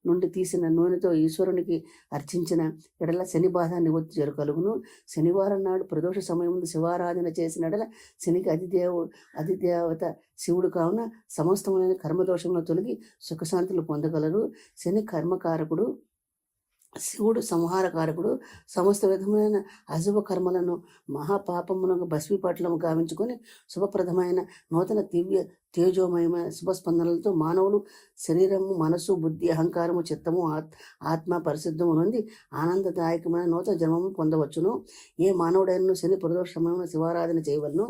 నుండి తీసిన నూనెతో ఈశ్వరునికి అర్చించిన ఎడల శని బాధ నివృత్తి జరగలుగును. శనివారం నాడు ప్రదోష సమయం ముందు శివారాధన చేసిన ఎడల శనికి అధిదేవత శివుడు కావున సమస్తమైన కర్మదోషములను తొలగి సుఖశాంతులు పొందగలరు. శని కర్మకారకుడు, శివుడు సంహారకారకుడు. సమస్త విధమైన అశుభ కర్మలను మహాపాపములను భస్మీపట్లము గావించుకొని శుభప్రదమైన నూతన దివ్య తేజోమయమైన శుభస్పందనలతో మానవులు శరీరము మనసు బుద్ధి అహంకారము చిత్తము ఆత్మ పరిశుద్ధము నుండి ఆనందదాయకమైన నూతన జన్మము పొందవచ్చును. ఏ మానవుడైనా శని ప్రదోష సమయంలో శివారాధన చేయవలను.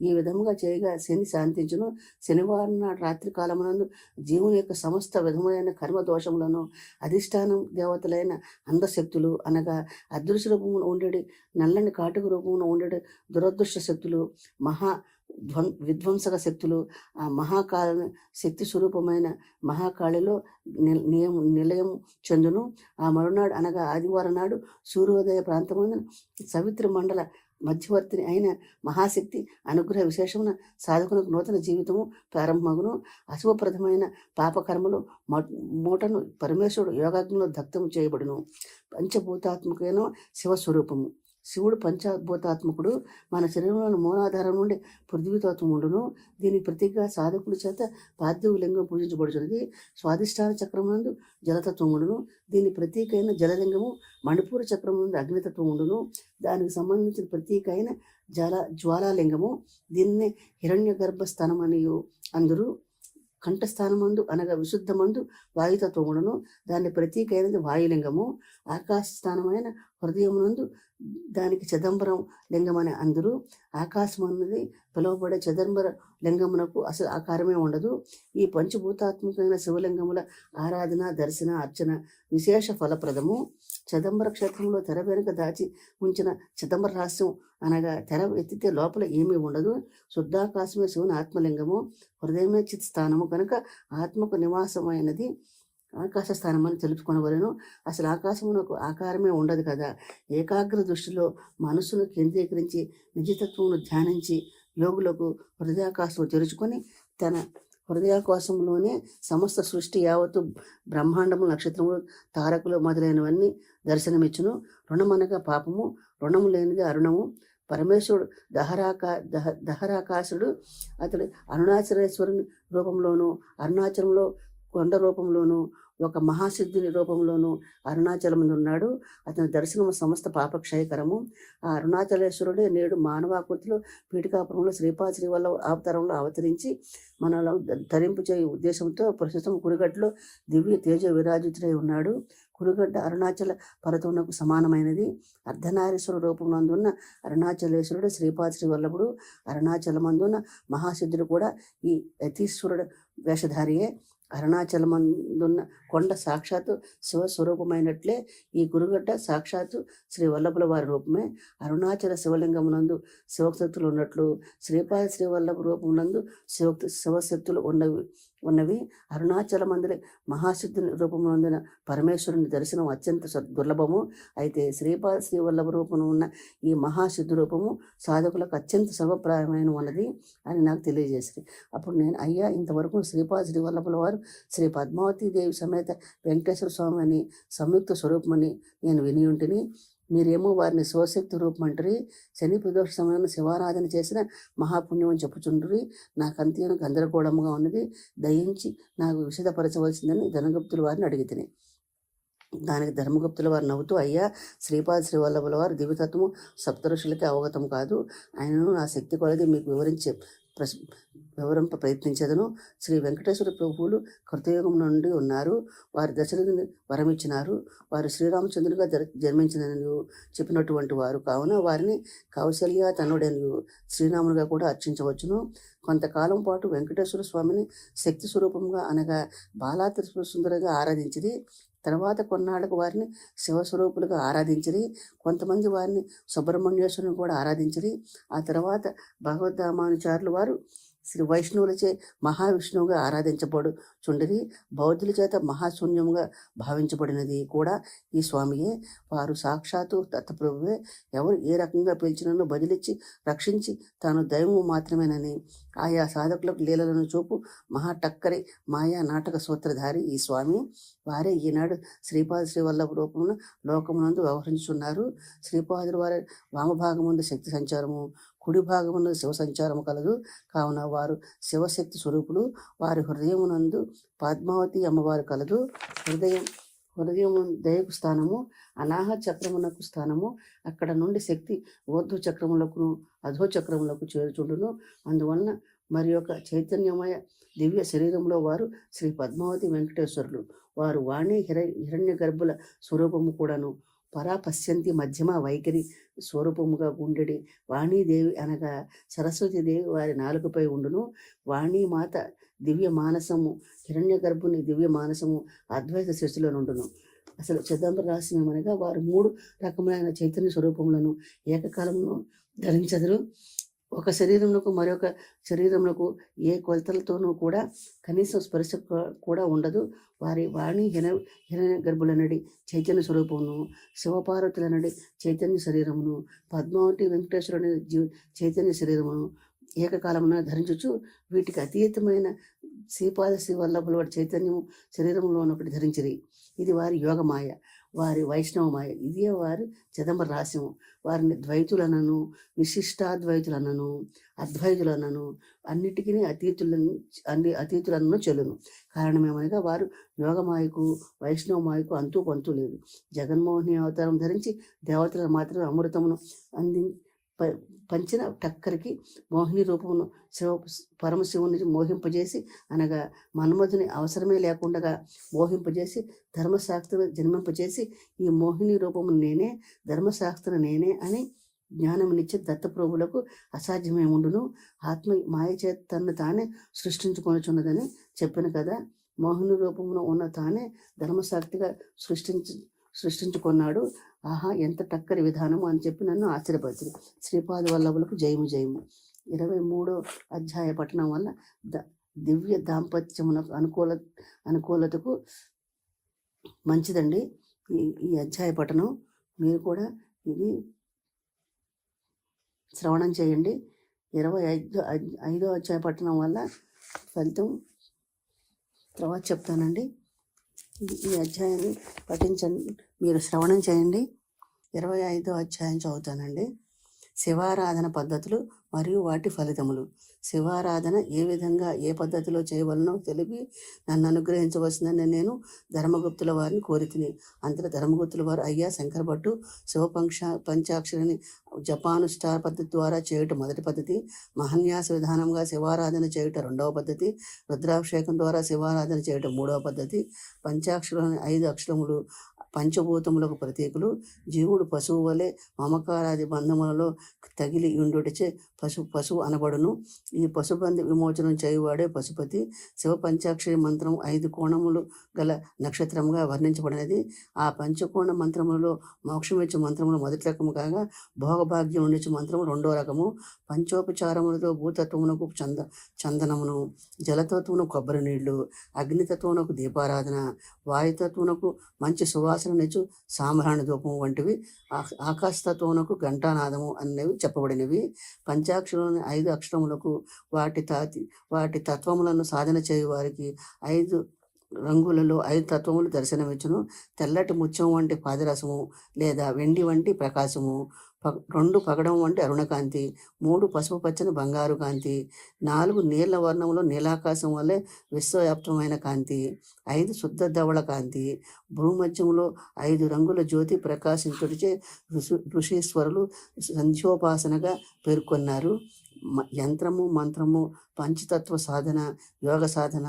ఈ విధముగా చేయగా శని శాంతించును. శనివారం నాడు రాత్రి కాలమునందు జీవుని యొక్క సమస్త విధములైన కర్మ దోషములను అధిష్టానం దేవతలైన అందశక్తులు అనగా అదృశ్య రూపమును ఉండేది నల్లని కాటుక రూపమును ఉండేది దురదృష్ట శక్తులు విధ్వంసక శక్తులు ఆ మహాకాళ శక్తి స్వరూపమైన మహాకాళిలో నిలయం చెందును. ఆ మరునాడు అనగా ఆదివారం నాడు సూర్యోదయ ప్రాంతమైన సవిత్ర మండల మధ్యవర్తిని అయిన మహాశక్తి అనుగ్రహ విశేషమున సాధకునకు నూతన జీవితము ప్రారంభమగును. అశుభప్రదమైన పాపకర్మలు మూటను పరమేశ్వరుడు యోగాగ్నిలో దగ్ధం చేయబడును. పంచభూతాత్మకైన శివస్వరూపము. శివుడు పంచభూతాత్మకుడు. మన శరీరంలోని మూలాధారం నుండి పృథ్వీతత్వం ఉండును. దీనికి ప్రతిగా సాధకుల చేత పార్థివ లింగం పూజించబడుతున్నది. స్వాధిష్టాన చక్రం నందు జలతత్వం ఉండును. దీని ప్రతీకైన జలలింగము మణిపూర చక్రం నుండి అగ్నితత్వం ఉండును. దానికి సంబంధించిన ప్రతీకైన జ్వాలాలింగము. దీన్నే హిరణ్య గర్భస్థానం అని అందరూ. కంఠస్థానమందు అనగా విశుద్ధమందు వాయుతత్వం ఉండును. దాని ప్రతీకైనది వాయులింగము. ఆకాశ స్థానమైన హృదయమునందు దానికి చిదంబరం లింగం అని అందరూ. ఆకాశం అన్నది పిలువబడే చిదంబర లింగమునకు అసలు ఆకారమే ఉండదు. ఈ పంచభూతాత్మకమైన శివలింగముల ఆరాధన దర్శన అర్చన విశేష ఫలప్రదము. చిదంబర క్షేత్రంలో తెర వెనుక దాచి ఉంచిన చిదంబర రహస్యం అనగా తెర ఎత్తితే లోపల ఏమీ ఉండదు. శుద్ధాకాశమే శివుని ఆత్మలింగము. హృదయమే చిత్ స్థానము కనుక ఆత్మకు నివాసమైనది. ఆకాశ స్థానం అని తెలుసుకొనవలెను. అసలు ఆకాశమునకు ఆకారమే ఉండదు కదా. ఏకాగ్ర దృష్టిలో మనస్సును కేంద్రీకరించి నిజతత్వమును ధ్యానించి యోగులకు హృదయాకాశం తెరుచుకొని తన హృదయాకాశంలోనే సమస్త సృష్టి యావత్తు బ్రహ్మాండము, నక్షత్రములు, తారకులు మొదలైనవన్నీ దర్శనమిచ్చును. రుణమనగా పాపము, రుణము లేనిది అరుణము. పరమేశ్వరుడు దహరాకాశుడు అతడు అరుణాచలేశ్వరుని రూపంలోను, అరుణాచలంలో కొండ రూపంలోను, ఒక మహాసిద్ధుని రూపంలోను అరుణాచలముందు ఉన్నాడు. అతని దర్శనము సమస్త పాపక్షయకరము. ఆ అరుణాచలేశ్వరుడే నేడు మానవాకృతిలో పీఠికాపురంలో శ్రీపాద శ్రీవల్లభ అవతారంలో అవతరించి మనలో ధరింపు చేయ ఉద్దేశంతో ప్రస్తుతం కురుగడ్డలో దివ్య తేజ విరాజితుడై ఉన్నాడు. కురుగడ్డ అరుణాచల పర్వతమునకు సమానమైనది. అర్ధనారీశ్వర రూపమునందున్న అరుణాచలేశ్వరుడు శ్రీపాద శ్రీవల్లభుడు. అరుణాచలమందున్న మహాసిద్ధుడు కూడా ఈ యతీశ్వరుడు వేషధారియే. అరుణాచలమందున్న కొండ సాక్షాత్తు శివస్వరూపమైనట్లే ఈ గురుగడ్డ సాక్షాత్తు శ్రీ వల్లభుల వారి రూపమే. అరుణాచల శివలింగమునందు శివశక్తులు ఉన్నట్లు శ్రీపాద శ్రీవల్లభ రూపమునందు శివశక్తులు ఉన్నవి. అరుణాచలమందులే మహాసిద్ధుని రూపమునందున పరమేశ్వరుని దర్శనం అత్యంత దుర్లభము. అయితే శ్రీపాద శ్రీవల్లభ రూపము ఉన్న ఈ మహాసిద్ధు రూపము సాధకులకు అత్యంత శుభప్రాయమైన ఉన్నది అని నాకు తెలియజేసింది. అప్పుడు నేను, అయ్యా, ఇంతవరకు శ్రీపాద శ్రీవల్లభుల వారు శ్రీ పద్మావతి దేవి సమేత వెంకటేశ్వర స్వామి అని సంయుక్త స్వరూపమని నేను విని ఉంటిని. మీరేమో వారిని శివశక్తి రూపమంటరి. శని ప్రదోష సమయంలో శివారాధన చేసిన మహాపుణ్యం అని చెప్పుచుండ్రి. నాకంతేను గందరగోళముగా ఉన్నది. దయించి నాకు విషదపరచవలసిందని ధనగుప్తుల వారిని అడిగితిని. దానికి ధర్మగుప్తుల వారు నవ్వుతూ, అయ్యా, శ్రీపాద శ్రీవల్లభుల వారు దివ్యతత్వము సప్తఋషులకి అవగతం కాదు. ఆయనను నా శక్తి కొలది మీకు వివరింప ప్రయత్నించదను. శ్రీ వెంకటేశ్వర ప్రభువులు కృతయుగం నుండి ఉన్నారు. వారి దశరథుని వరమిచ్చినారు. వారు శ్రీరామచంద్రుడిగా జన్మించినని చెప్పినటువంటి వారు కావున వారిని కౌశల్య తనుడని శ్రీరామునిగా కూడా అర్చించవచ్చును. కొంతకాలం పాటు వెంకటేశ్వర స్వామిని శక్తి స్వరూపంగా అనగా బాలా త్రిపుర సుందరిగా ఆరాధించింది. తర్వాత కొన్నాళ్ళకు వారిని శివస్వరూపులుగా ఆరాధించిరి. కొంతమంది వారిని సుబ్రహ్మణ్యేశ్వరుని కూడా ఆరాధించిరి. ఆ తర్వాత భగవద్రామానుచారులు వారు శ్రీ వైష్ణవులచే మహావిష్ణువుగా చుండిరి. బౌద్ధుల చేత మహాశూన్యముగా భావించబడినది కూడా ఈ స్వామియే. వారు సాక్షాత్తు దత్తప్రభువే. ఎవరు ఏ రకంగా పిలిచినను బదిలిచ్చి రక్షించి తాను దైవము మాత్రమేనని ఆయా సాధకులకు లీలలను చూపు మహాటక్కరి మాయా నాటక సూత్రధారి ఈ స్వామి. వారే ఈనాడు శ్రీపాద శ్రీవల్లభ రూపమున లోకమునందు వ్యవహరించున్నారు. శ్రీపాదుల వారి వామభాగముందు శక్తి సంచారము, కుడి భాగమున శివ సంచారము కలదు. కావున వారు శివశక్తి స్వరూపులు. వారి హృదయమునందు పద్మావతి అమ్మవారు కలదు. హృదయం దయకు స్థానము, అనాహ చక్రమునకు స్థానము. అక్కడ నుండి శక్తి ఊర్ధ్వ చక్రములకు అధో చక్రములకు చేరుచుండును. అందువలన మరి యొక్క చైతన్యమయ దివ్య శరీరంలో వారు శ్రీ పద్మావతి వెంకటేశ్వరులు. వారు వాణి హిరణ్య గర్భుల స్వరూపము కూడాను. పరాపశ్యంతి మధ్యమ వైఖరి స్వరూపముగా ఉండేది వాణీదేవి అనగా సరస్వతీదేవి వారి నాలుగుపై ఉండును. వాణీమాత దివ్య మానసము, హిరణ్య గర్భుని దివ్య మానసము అద్వైత శిశులో నుండును. అసలు చిదంబర రహస్యం అనగా వారు 3 రకమైన చైతన్య స్వరూపములను ఏకకాలంలో ధరించదురు. ఒక శరీరమునకు మరొక శరీరమునకు ఏ కొలతలతోనూ కూడా కనీసం స్పర్శ కూడా ఉండదు. వారి వాణి హిరణ్య గర్భులనడి చైతన్య స్వరూపమును, శివపార్వతులనడి చైతన్య శరీరమును, పద్మావతి వెంకటేశ్వరుని చైతన్య శరీరమును ఏకకాలమున ధరించుచు వీటికి అతీతమైన శ్రీపాద శ్రీవల్లభుల వారి చైతన్యము శరీరంలో ఒకటి ధరించిరి. ఇది వారి యోగమాయ, వారి వైష్ణవమాయ. ఇదే వారి చిదంబర రహస్యము. వారిని ద్వైతులనను, విశిష్టాద్వైతులనను, అద్వైతులనను, అన్నిటికీ అతీతులనను చెల్లును. కారణమేమనగా వారు యోగమాయకు వైష్ణవమాయకు అంతూ పొంతూ లేదు. జగన్మోహిని అవతారం ధరించి దేవతలు మాత్రం అమృతమును పంచిన టక్కరికి మోహిని రూపమును పరమశివుని మోహింపజేసి అనగా మన్మధుని అవసరమే లేకుండా మోహింపజేసి ధర్మశాస్త్రం జన్మింపజేసి ఈ మోహిని రూపము నేనే, ధర్మశాస్త్రం నేనే అని జ్ఞానమునిచ్చే దత్తప్రభులకు అసాధ్యమే ఉండును. ఆత్మ మాయ చేత తను తానే సృష్టించుకొనుచున్నదని చెప్పిన కదా. మోహిని రూపమును ఉన్న తానే ధర్మశాస్త్రిగా సృష్టించుకున్నాడు. ఆహా, ఎంత టక్కరి విధానము అని చెప్పి నన్ను ఆశ్చర్యపరిచింది. శ్రీపాద వల్లభులకు జయము జయము. 23వ అధ్యాయ పఠనం వల్ల దివ్య దాంపత్యమునకు అనుకూలతకు మంచిదండి. ఈ అధ్యాయ పఠనం మీరు కూడా ఇది శ్రవణం చేయండి. 25వ అధ్యాయ పఠనం వల్ల ఫలితం తర్వాత చెప్తానండి. ఈ అధ్యాయాన్ని పఠించండి, మీరు శ్రవణం చేయండి. 25వ అధ్యాయం చదువుతానండి. శివారాధన పద్ధతులు మరియు వాటి ఫలితములు. శివారాధన ఏ విధంగా ఏ పద్ధతిలో చేయవలనో తెలిపి నన్ను అనుగ్రహించవలసిందని నేను ధర్మగుప్తుల వారిని కోరితిని. అంతటా ధర్మగుప్తుల వారు, అయ్యా శంకర భట్టు, పంచాక్షరిని జపానుష్ఠాన పద్ధతి ద్వారా చేయుట మొదటి పద్ధతి, మహన్యాస విధానంగా శివారాధన చేయుట రెండవ పద్ధతి, రుద్రాభిషేకం ద్వారా శివారాధన చేయుట మూడవ పద్ధతి, పంచాక్షరులని 5 అక్షరములు పంచభూతములకు ప్రతీకులు, జీవుడు పశువు వలె మమకారాది బంధములలో తగిలి ఉండుటచే పశువు అనబడును. ఈ పశుబంధ విమోచనం చేయువాడే పశుపతి. శివ పంచాక్షరి మంత్రం 5 కోణములు గల నక్షత్రముగా వర్ణించబడినది. ఆ పంచకోణ మంత్రములలో మోక్షమిచ్చు మంత్రములు మొదటి రకము కాగా, భోగభాగ్యం ఉండిచ్చు మంత్రము రెండో రకము. పంచోపచారములతో భూతత్వమునకు చందనమును, జలతత్వమునకు కొబ్బరి నీళ్లు, అగ్నితత్వమునకు దీపారాధన, వాయుతత్వమునకు మంచి సువాసననిచ్చు సాంబ్రాణి ధూపము వంటివి, ఆకాశతత్వమునకు ఘంటానాదము అనేవి చెప్పబడినవి. పంచాక్షరులని 5 అక్షరములకు వాటి తత్వములను సాధన చేయు వారికి 5 రంగులలో 5 తత్వములు దర్శనమిచ్చును. తెల్లటి ముత్యం వంటి పాదరసము లేదా వెండి వంటి ప్రకాశము, 2 పగడం వంటి అరుణకాంతి, 3 పసుపు పచ్చని బంగారు కాంతి, 4 నీళ్ల వర్ణంలో నీలాకాశం వల్లే విశ్వవ్యాప్తమైన కాంతి, 5 శుద్ధ ధవళ కాంతి, భూమధ్యంలో 5 రంగుల జ్యోతి ప్రకాశించుటచే ఋషీశ్వరులు సంధ్యోపాసనగా పేర్కొన్నారు. యంత్రము, మంత్రము, పంచతత్వ సాధన, యోగ సాధన,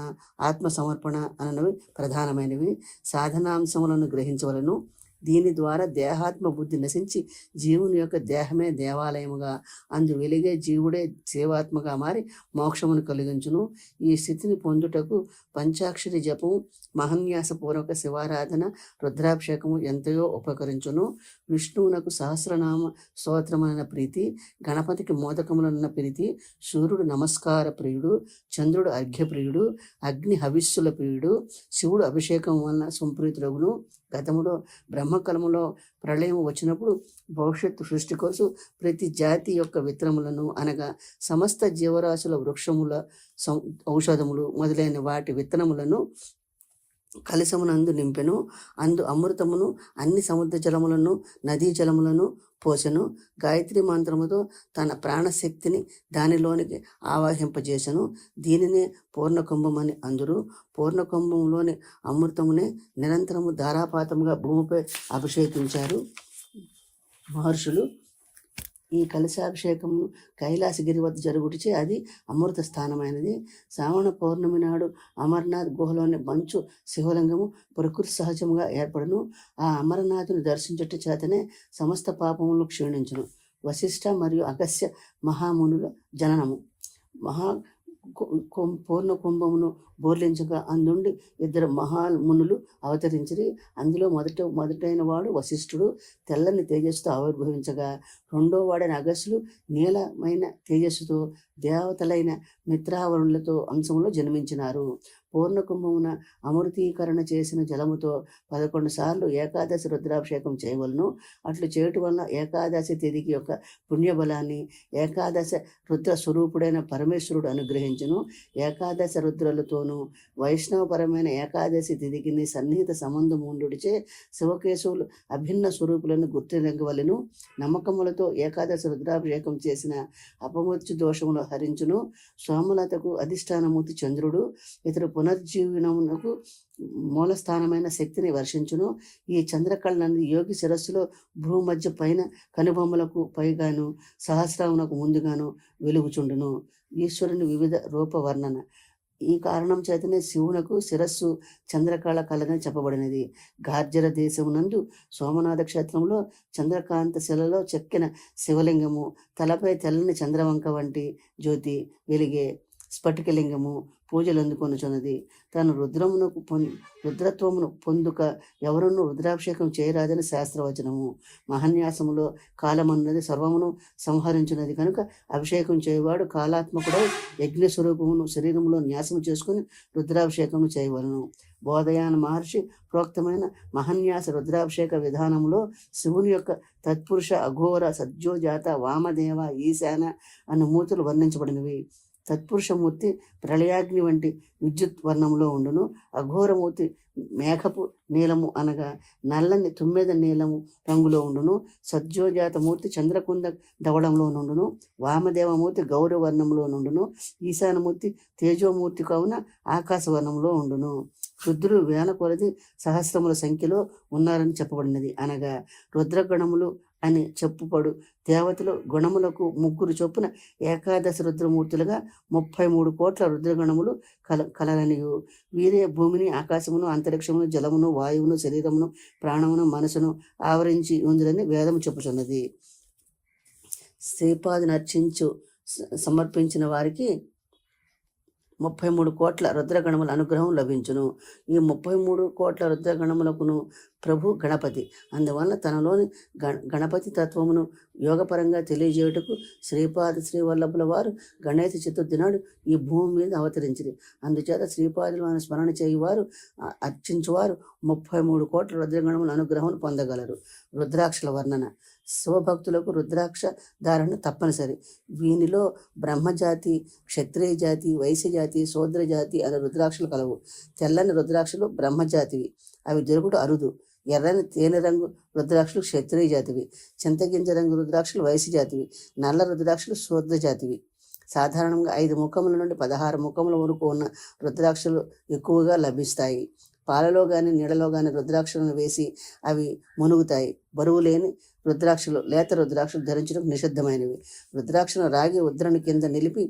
ఆత్మ సమర్పణ అనేవి ప్రధానమైనవి. సాధనాంశములను గ్రహించవలను. దీని ద్వారా దేహాత్మ బుద్ధి నశించి జీవుని యొక్క దేహమే దేవాలయముగా, అందు వెలిగే జీవుడే సేవాత్మగా మారి మోక్షమును కలిగించును. ఈ స్థితిని పొందుటకు పంచాక్షరి జపము, మహన్యాసపూర్వక శివారాధన, రుద్రాభిషేకము ఎంతయో ఉపకరించును. విష్ణువునకు సహస్రనామ స్తోత్రమైన ప్రీతి, గణపతికి మోదకములన్న ప్రీతి, సూర్యుడు నమస్కార ప్రియుడు, చంద్రుడు అర్ఘ్యప్రియుడు, అగ్ని హవిస్సుల ప్రియుడు, శివుడు అభిషేకం వలన సంప్రీతులగును. గతములో బ్రహ్మకలములో ప్రళయం వచ్చినప్పుడు భవిష్యత్తు సృష్టి కోసం ప్రతి జాతి యొక్క విత్తనములను అనగా సమస్త జీవరాశుల వృక్షముల ఔషధములు మొదలైన వాటి విత్తనములను కలశమునందు నింపెను. అందు అమృతమును, అన్ని సముద్ర జలములను, నదీ జలములను పోసెను. గాయత్రి మంత్రముతో తన ప్రాణశక్తిని దానిలోనికి ఆవాహింపజేసెను. దీనినే పూర్ణకుంభమని అందురు. పూర్ణకుంభంలోని అమృతమునే నిరంతరము ధారాపాతముగా భూమిపై అభిషేకించారు మహర్షులు. ఈ కలశాభిషేకము కైలాసగిరి వద్ద జరుగుటచే అది అమృత స్థానమైనది. శ్రావణ పౌర్ణమి నాడు అమర్నాథ్ గుహలోని మంచు శివలింగము ప్రకృతి సహజముగా ఏర్పడును. ఆ అమరనాథుని దర్శించుట చేతనే సమస్త పాపములు క్షీణించును. వశిష్ఠ మరియు అగస్య మహామునుల జననము. పూర్ణ కుంభమును బోర్లించగా అందుండి 2 మహామునులు అవతరించిరి. అందులో మొదటైన వాడు వశిష్ఠుడు తెల్లని తేజస్సుతో ఆవిర్భవించగా, రెండో వాడైన అగస్యులు నీలమైన తేజస్సుతో దేవతలైన మిత్రావరుణులతో అంశంలో జన్మించినారు. పూర్ణకుంభమున అమృతీకరణ చేసిన జలముతో 11 సార్లు ఏకాదశి రుద్రాభిషేకం చేయవలను. అట్లు చేయటం వలన ఏకాదశి తిథికి యొక్క పుణ్యబలాన్ని ఏకాదశ రుద్ర స్వరూపుడైన పరమేశ్వరుడు అనుగ్రహించును. ఏకాదశ రుద్రులతోనూ వైష్ణవపరమైన ఏకాదశి తిథికి సన్నిహిత సంబంధం ఉండుడిచే శివకేశవులు అభిన్న స్వరూపులను గుర్తించవలెను. నమ్మకములతో ఏకాదశి రుద్రాభిషేకం చేసిన అపమృత్యు దోషములు హరించును. సోమలతకు అధిష్టానమూర్తి చంద్రుడు ఇతరు పునర్జీవనమునకు మూలస్థానమైన శక్తిని వర్షించును. ఈ చంద్రకళనందు యోగి శిరస్సులో భూమధ్య పైన కనుబొమ్మలకు పైగాను సహస్రమునకు ముందుగాను వెలుగుచుండును. ఈశ్వరుని వివిధ రూపవర్ణన. ఈ కారణం చేతనే శివునకు శిరస్సు చంద్రకళ కలదని చెప్పబడినది. గార్జర దేశమునందు సోమనాథ క్షేత్రంలో చంద్రకాంత శిలలో చెక్కిన శివలింగము, తలపై తెల్లని చంద్రవంక వంటి జ్యోతి వెలిగే స్ఫటికలింగము పూజలు అందుకొనుచున్నది. తను రుద్రత్వమును పొందుక ఎవరును రుద్రాభిషేకం చేయరాదని శాస్త్రవచనము. మహన్యాసములో కాలమన్నది సర్వమును సంహరించున్నది కనుక అభిషేకం చేయవాడు కాలాత్మకుడై యజ్ఞ స్వరూపమును శరీరంలో న్యాసము చేసుకుని రుద్రాభిషేకము చేయవలను. బోధయాన మహర్షి ప్రోక్తమైన మహన్యాస రుద్రాభిషేక విధానంలో శివుని యొక్క తత్పురుష, అఘోర, సజ్జోజాత, వామదేవ, ఈశాన అన్న మూర్తులు వర్ణించబడినవి. తత్పురుషమూర్తి ప్రళయాగ్ని వంటి విద్యుత్ వర్ణంలో ఉండును. అఘోరమూర్తి మేఘపు నీలము అనగా నల్లని తుమ్మెద నీలము రంగులో ఉండును. సజ్జోజాతమూర్తి చంద్రకుంద ధవళంలో నుండును. వామదేవమూర్తి గౌరవ వర్ణంలో నుండును. ఈశానమూర్తి తేజోమూర్తి కావున ఆకాశ వర్ణంలో ఉండును. రుద్రులు వేల కొలది సహస్రముల సంఖ్యలో ఉన్నారని చెప్పబడినది. అనగా రుద్రగణములు అని చెప్పుపడు దేవతలు గుణములకు 3 చొప్పున ఏకాదశ రుద్రమూర్తులుగా 33 కోట్ల రుద్రగణములు కలరనియు. వీరే భూమిని, ఆకాశమును, అంతరిక్షమును, జలమును, వాయువును, శరీరమును, ప్రాణమును, మనసును ఆవరించి ఉందిరని వేదము చెప్పుచున్నది. శ్రీపాదుని అర్చించు సమర్పించిన వారికి 33 కోట్ల రుద్రగణముల అనుగ్రహం లభించును. ఈ 33 కోట్ల రుద్రగణములకును ప్రభు గణపతి. అందువలన తనలోని గణపతి తత్వమును యోగపరంగా తెలియజేయుటకు శ్రీవల్లభుల వారు గణేశ చతుర్థి నాడు ఈ భూమి మీద అవతరించింది. అందుచేత శ్రీపాదులను స్మరణ చేయువారు, అర్చించువారు 33 కోట్ల రుద్రగణముల అనుగ్రహం పొందగలరు. రుద్రాక్షల వర్ణన. శివభక్తులకు రుద్రాక్ష ధారణ తప్పనిసరి. వీనిలో బ్రహ్మజాతి, క్షత్రియ జాతి, వైశ్య జాతి, శూద్ర జాతి అనే రుద్రాక్షలు కలవు. తెల్లని రుద్రాక్షలు బ్రహ్మజాతివి, అవి దొరుకుడు అరుదు. ఎర్రని తేనె రంగు రుద్రాక్షలు క్షత్రియ జాతివి. చింతగింజ రంగు రుద్రాక్షలు వైశ్య జాతివి. నల్ల రుద్రాక్షలు శూద్ర జాతివి. సాధారణంగా 5 ముఖముల నుండి 16 ముఖముల వరకు ఉన్న రుద్రాక్షలు ఎక్కువగా లభిస్తాయి. పాలలో కానీ నీడలో కానీ రుద్రాక్షలను వేసి అవి మునుగుతాయి. బరువు లేని రుద్రాక్షలు, లేత రుద్రాక్షలు ధరించడం నిషిద్ధమైనవి. రుద్రాక్షను రాగి ఉద్రణి కింద నిలిపి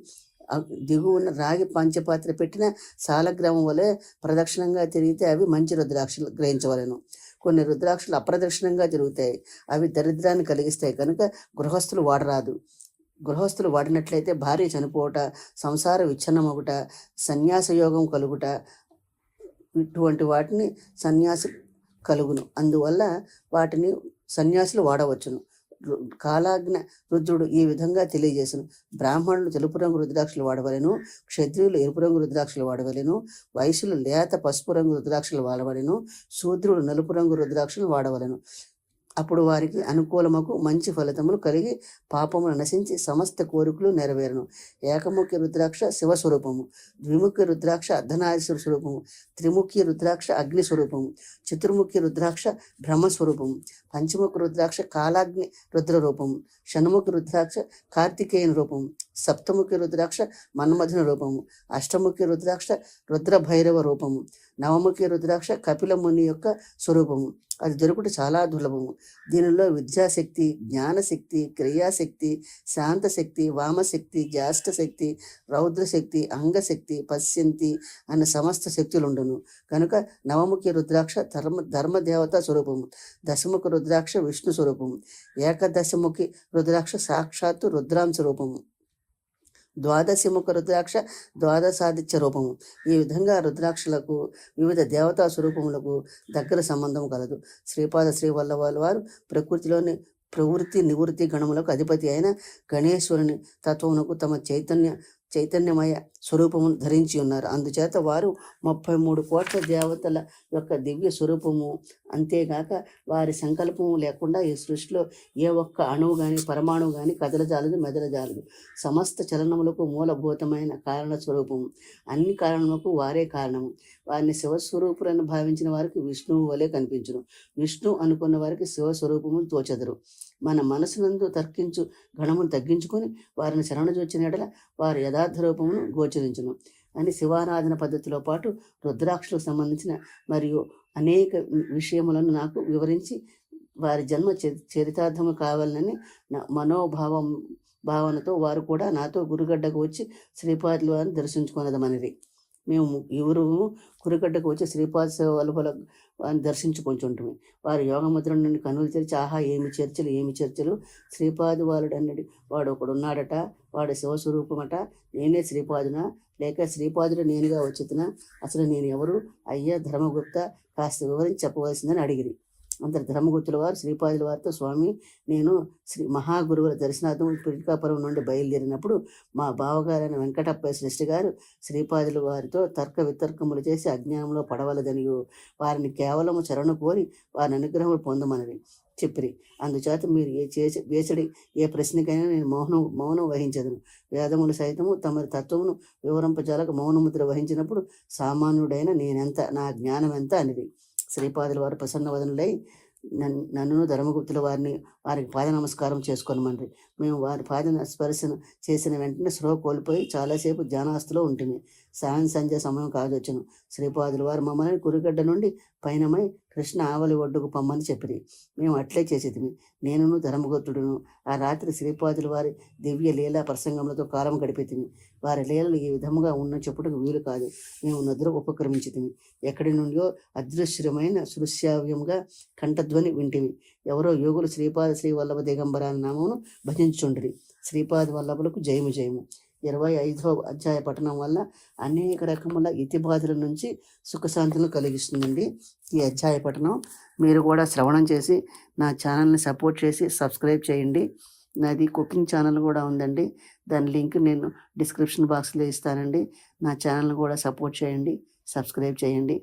దిగువన రాగి పంచపాత్ర పెట్టిన సాలగ్రామం వలె ప్రదక్షిణంగా తిరిగితే అవి మంచి రుద్రాక్షలు గ్రహించవలను. కొన్ని రుద్రాక్షలు అప్రదక్షిణంగా తిరుగుతాయి, అవి దరిద్రాన్ని కలిగిస్తాయి కనుక గృహస్థులు వాడరాదు. గృహస్థులు వాడినట్లయితే భార్య చనిపోవట, సంసార విచ్ఛిన్నమగుట, సన్యాస యోగం కలుగుట, ఇటువంటి వాటిని సన్యాసి కలుగును. అందువల్ల వాటిని సన్యాసులు వాడవచ్చును. కాలాజ్ఞ రుద్రుడు ఈ విధంగా తెలియజేసను. బ్రాహ్మణులు తెలుపు రంగు రుద్రాక్షలు వాడవలెను, క్షత్రియులు ఎరుపు రంగు రుద్రాక్షలు వాడవలెను, వైశ్యులు లేత పసుపు రంగు రుద్రాక్షలు వాడవలెను, శూద్రుడు నలుపు రంగు రుద్రాక్షలు వాడవలెను. అప్పుడు వారికి అనుకూలముకు మంచి ఫలితములు కలిగి పాపములు నశించి సమస్త కోరికలు నెరవేరును. ఏకముఖి రుద్రాక్ష శివస్వరూపము, ద్విముఖి రుద్రాక్ష అర్ధనారీశ్వర స్వరూపము, త్రిముఖి రుద్రాక్ష అగ్ని స్వరూపము, చతుర్ముఖి రుద్రాక్ష బ్రహ్మస్వరూపము, పంచముఖి రుద్రాక్ష కాలాగ్ని రుద్ర రూపము, షణ్ముఖి రుద్రాక్ష కార్తికేయన రూపము, సప్తముఖి రుద్రాక్ష మన్మథుని రూపము, అష్టముఖి రుద్రాక్ష రుద్రభైరవ రూపము, నవముఖి రుద్రాక్ష కపిల ముని యొక్క స్వరూపము. అది దొరుకుట చాలా దుర్లభము. దీనిలో విద్యాశక్తి, జ్ఞానశక్తి, క్రియాశక్తి, శాంతశక్తి, వామశక్తి, జ్యేష్ఠశక్తి, రౌద్రశక్తి, అంగశక్తి, పశ్యంతి అనే సమస్త శక్తులు ఉండును కనుక నవముఖి రుద్రాక్ష ధర్మదేవత స్వరూపము, దశముఖి రుద్రాక్ష విష్ణు స్వరూపము, ఏకదశముఖి రుద్రాక్ష సాక్షాత్తు రుద్రాంశ రూపము, ద్వాదశముఖ రుద్రాక్ష ద్వాదశాదిత్య రూపము. ఈ విధంగా రుద్రాక్షలకు వివిధ దేవతా స్వరూపములకు దగ్గర సంబంధం కలదు. శ్రీవల్లభుల వారు ప్రకృతిలోని ప్రవృత్తి నివృత్తి గణములకు అధిపతి అయిన గణేశ్వరుని తత్వమునకు తమ చైతన్యమయ స్వరూపమును ధరించి ఉన్నారు. అందుచేత వారు 33 కోట్ల దేవతల యొక్క దివ్య స్వరూపము. అంతేగాక వారి సంకల్పము లేకుండా ఈ సృష్టిలో ఏ ఒక్క అణువు కానీ పరమాణువు కానీ కదలజాలదు, మెదలజాలదు. సమస్త చలనములకు మూలభూతమైన కారణ స్వరూపము. అన్ని కారణములకు వారే కారణము. వారిని శివస్వరూపులను భావించిన వారికి విష్ణువు వలె కనిపించును. విష్ణు అనుకున్న వారికి శివస్వరూపము తోచెదరు. మన మనసునందు తర్కించు గణమును తగ్గించుకొని వారిని శరణజొచ్చిన ఎడల వారి యథార్థ రూపమును గోచరించును అని శివారాధన పద్ధతిలో పాటు రుద్రాక్షలకు సంబంధించిన మరియు అనేక విషయములను నాకు వివరించి వారి జన్మ చరితార్థము కావాలని భావనతో వారు కూడా నాతో గురుగడ్డకు వచ్చి శ్రీపాదుల వారిని దర్శించుకున్నదమనిది. మేము ఎవరు కురికట్టకు వచ్చి శ్రీపాద సేవ వల్ల వారిని దర్శించుకొంచుంటిమి. వారి యోగముద్ర నుండి కన్నులు తెరిచి ఆహా ఏమి చర్చలు శ్రీపాది వాడు వాడు ఒకడున్నాడట, వాడు శివస్వరూపమట, నేనే శ్రీపాదునా లేక శ్రీపాదుడు నేనుగా వచ్చుతున్నా, అసలు నేను ఎవరు అయ్యా ధర్మగుప్త, కాస్త వివరించి చెప్పవలసిందని అడిగిరి. అంతటి ధర్మగుప్తుల వారు శ్రీపాదుల వారితో, స్వామి నేను శ్రీ మహాగురువుల దర్శనార్థం పిఠికాపురం నుండి బయలుదేరినప్పుడు మా బావగారైన వెంకటప్ప శ్రేష్ఠి గారు శ్రీపాదుల వారితో తర్క వితర్కములు చేసి అజ్ఞానంలో పడవలదనియు వారిని కేవలము చరణు కోరి వారి అనుగ్రహములు పొందమని చెప్పిరి. అందుచేత మీరు వేసడి ఏ ప్రశ్నకైనా నేను మౌనం వహించదును. వేదములు సైతము తమ తత్వమును వివరింపజాలకు మౌనముద్ర వహించినప్పుడు సామాన్యుడైన నేనెంత, నా జ్ఞానం ఎంత అనేది. శ్రీపాదుల వారు ప్రసన్నవదనులై నన్ను ధర్మగుప్తుల వారికి పాద నమస్కారం చేసుకోనమండ్రి. మేము వారి పాద స్పర్శన చేసిన వెంటనే స్పృహ కోల్పోయి చాలాసేపు ధ్యానాస్తులో ఉంటుంది. సాయం సంధ్య సమయం కాదొచ్చును. శ్రీపాదుల వారు మమ్మల్ని కురిగడ్డ నుండి పైనమై కృష్ణ ఆవలి ఒడ్డుకు పమ్మని చెప్పిరి. మేము అట్లే చేసేది. నేనును ధర్మగుప్తుడును ఆ రాత్రి శ్రీపాదుల వారి దివ్య లీలా ప్రసంగములతో కాలం గడిపెతిమి. వారి లీలలు ఈ విధముగా ఉన్న చెప్పుటకు వీలు కాదు. మేము నిద్ర ఉపక్రమించితిమి. ఎక్కడి నుండియో అదృశ్యమైన సృశ్యావ్యంగా కంఠధ్వని వింటివి. ఎవరో యోగులు శ్రీపాద శ్రీవల్లభ దిగంబర అనే నామమును భజించుండ్రి. శ్రీపాద వల్లభులకు జయము జయము. 25వ అధ్యాయ పఠనం వల్ల అనేక రకముల ఇతిబాధల నుంచి సుఖశాంతులను కలిగిస్తుందండి ఈ అధ్యాయ పఠనం. మీరు కూడా శ్రవణం చేసి నా ఛానల్ని సపోర్ట్ చేసి సబ్స్క్రైబ్ చేయండి. నాది కుకింగ్ ఛానల్ కూడా ఉందండి, దాని లింక్ నేను డిస్క్రిప్షన్ బాక్స్లో ఇస్తానండి. నా ఛానల్ని కూడా సపోర్ట్ చేయండి, సబ్స్క్రైబ్ చేయండి.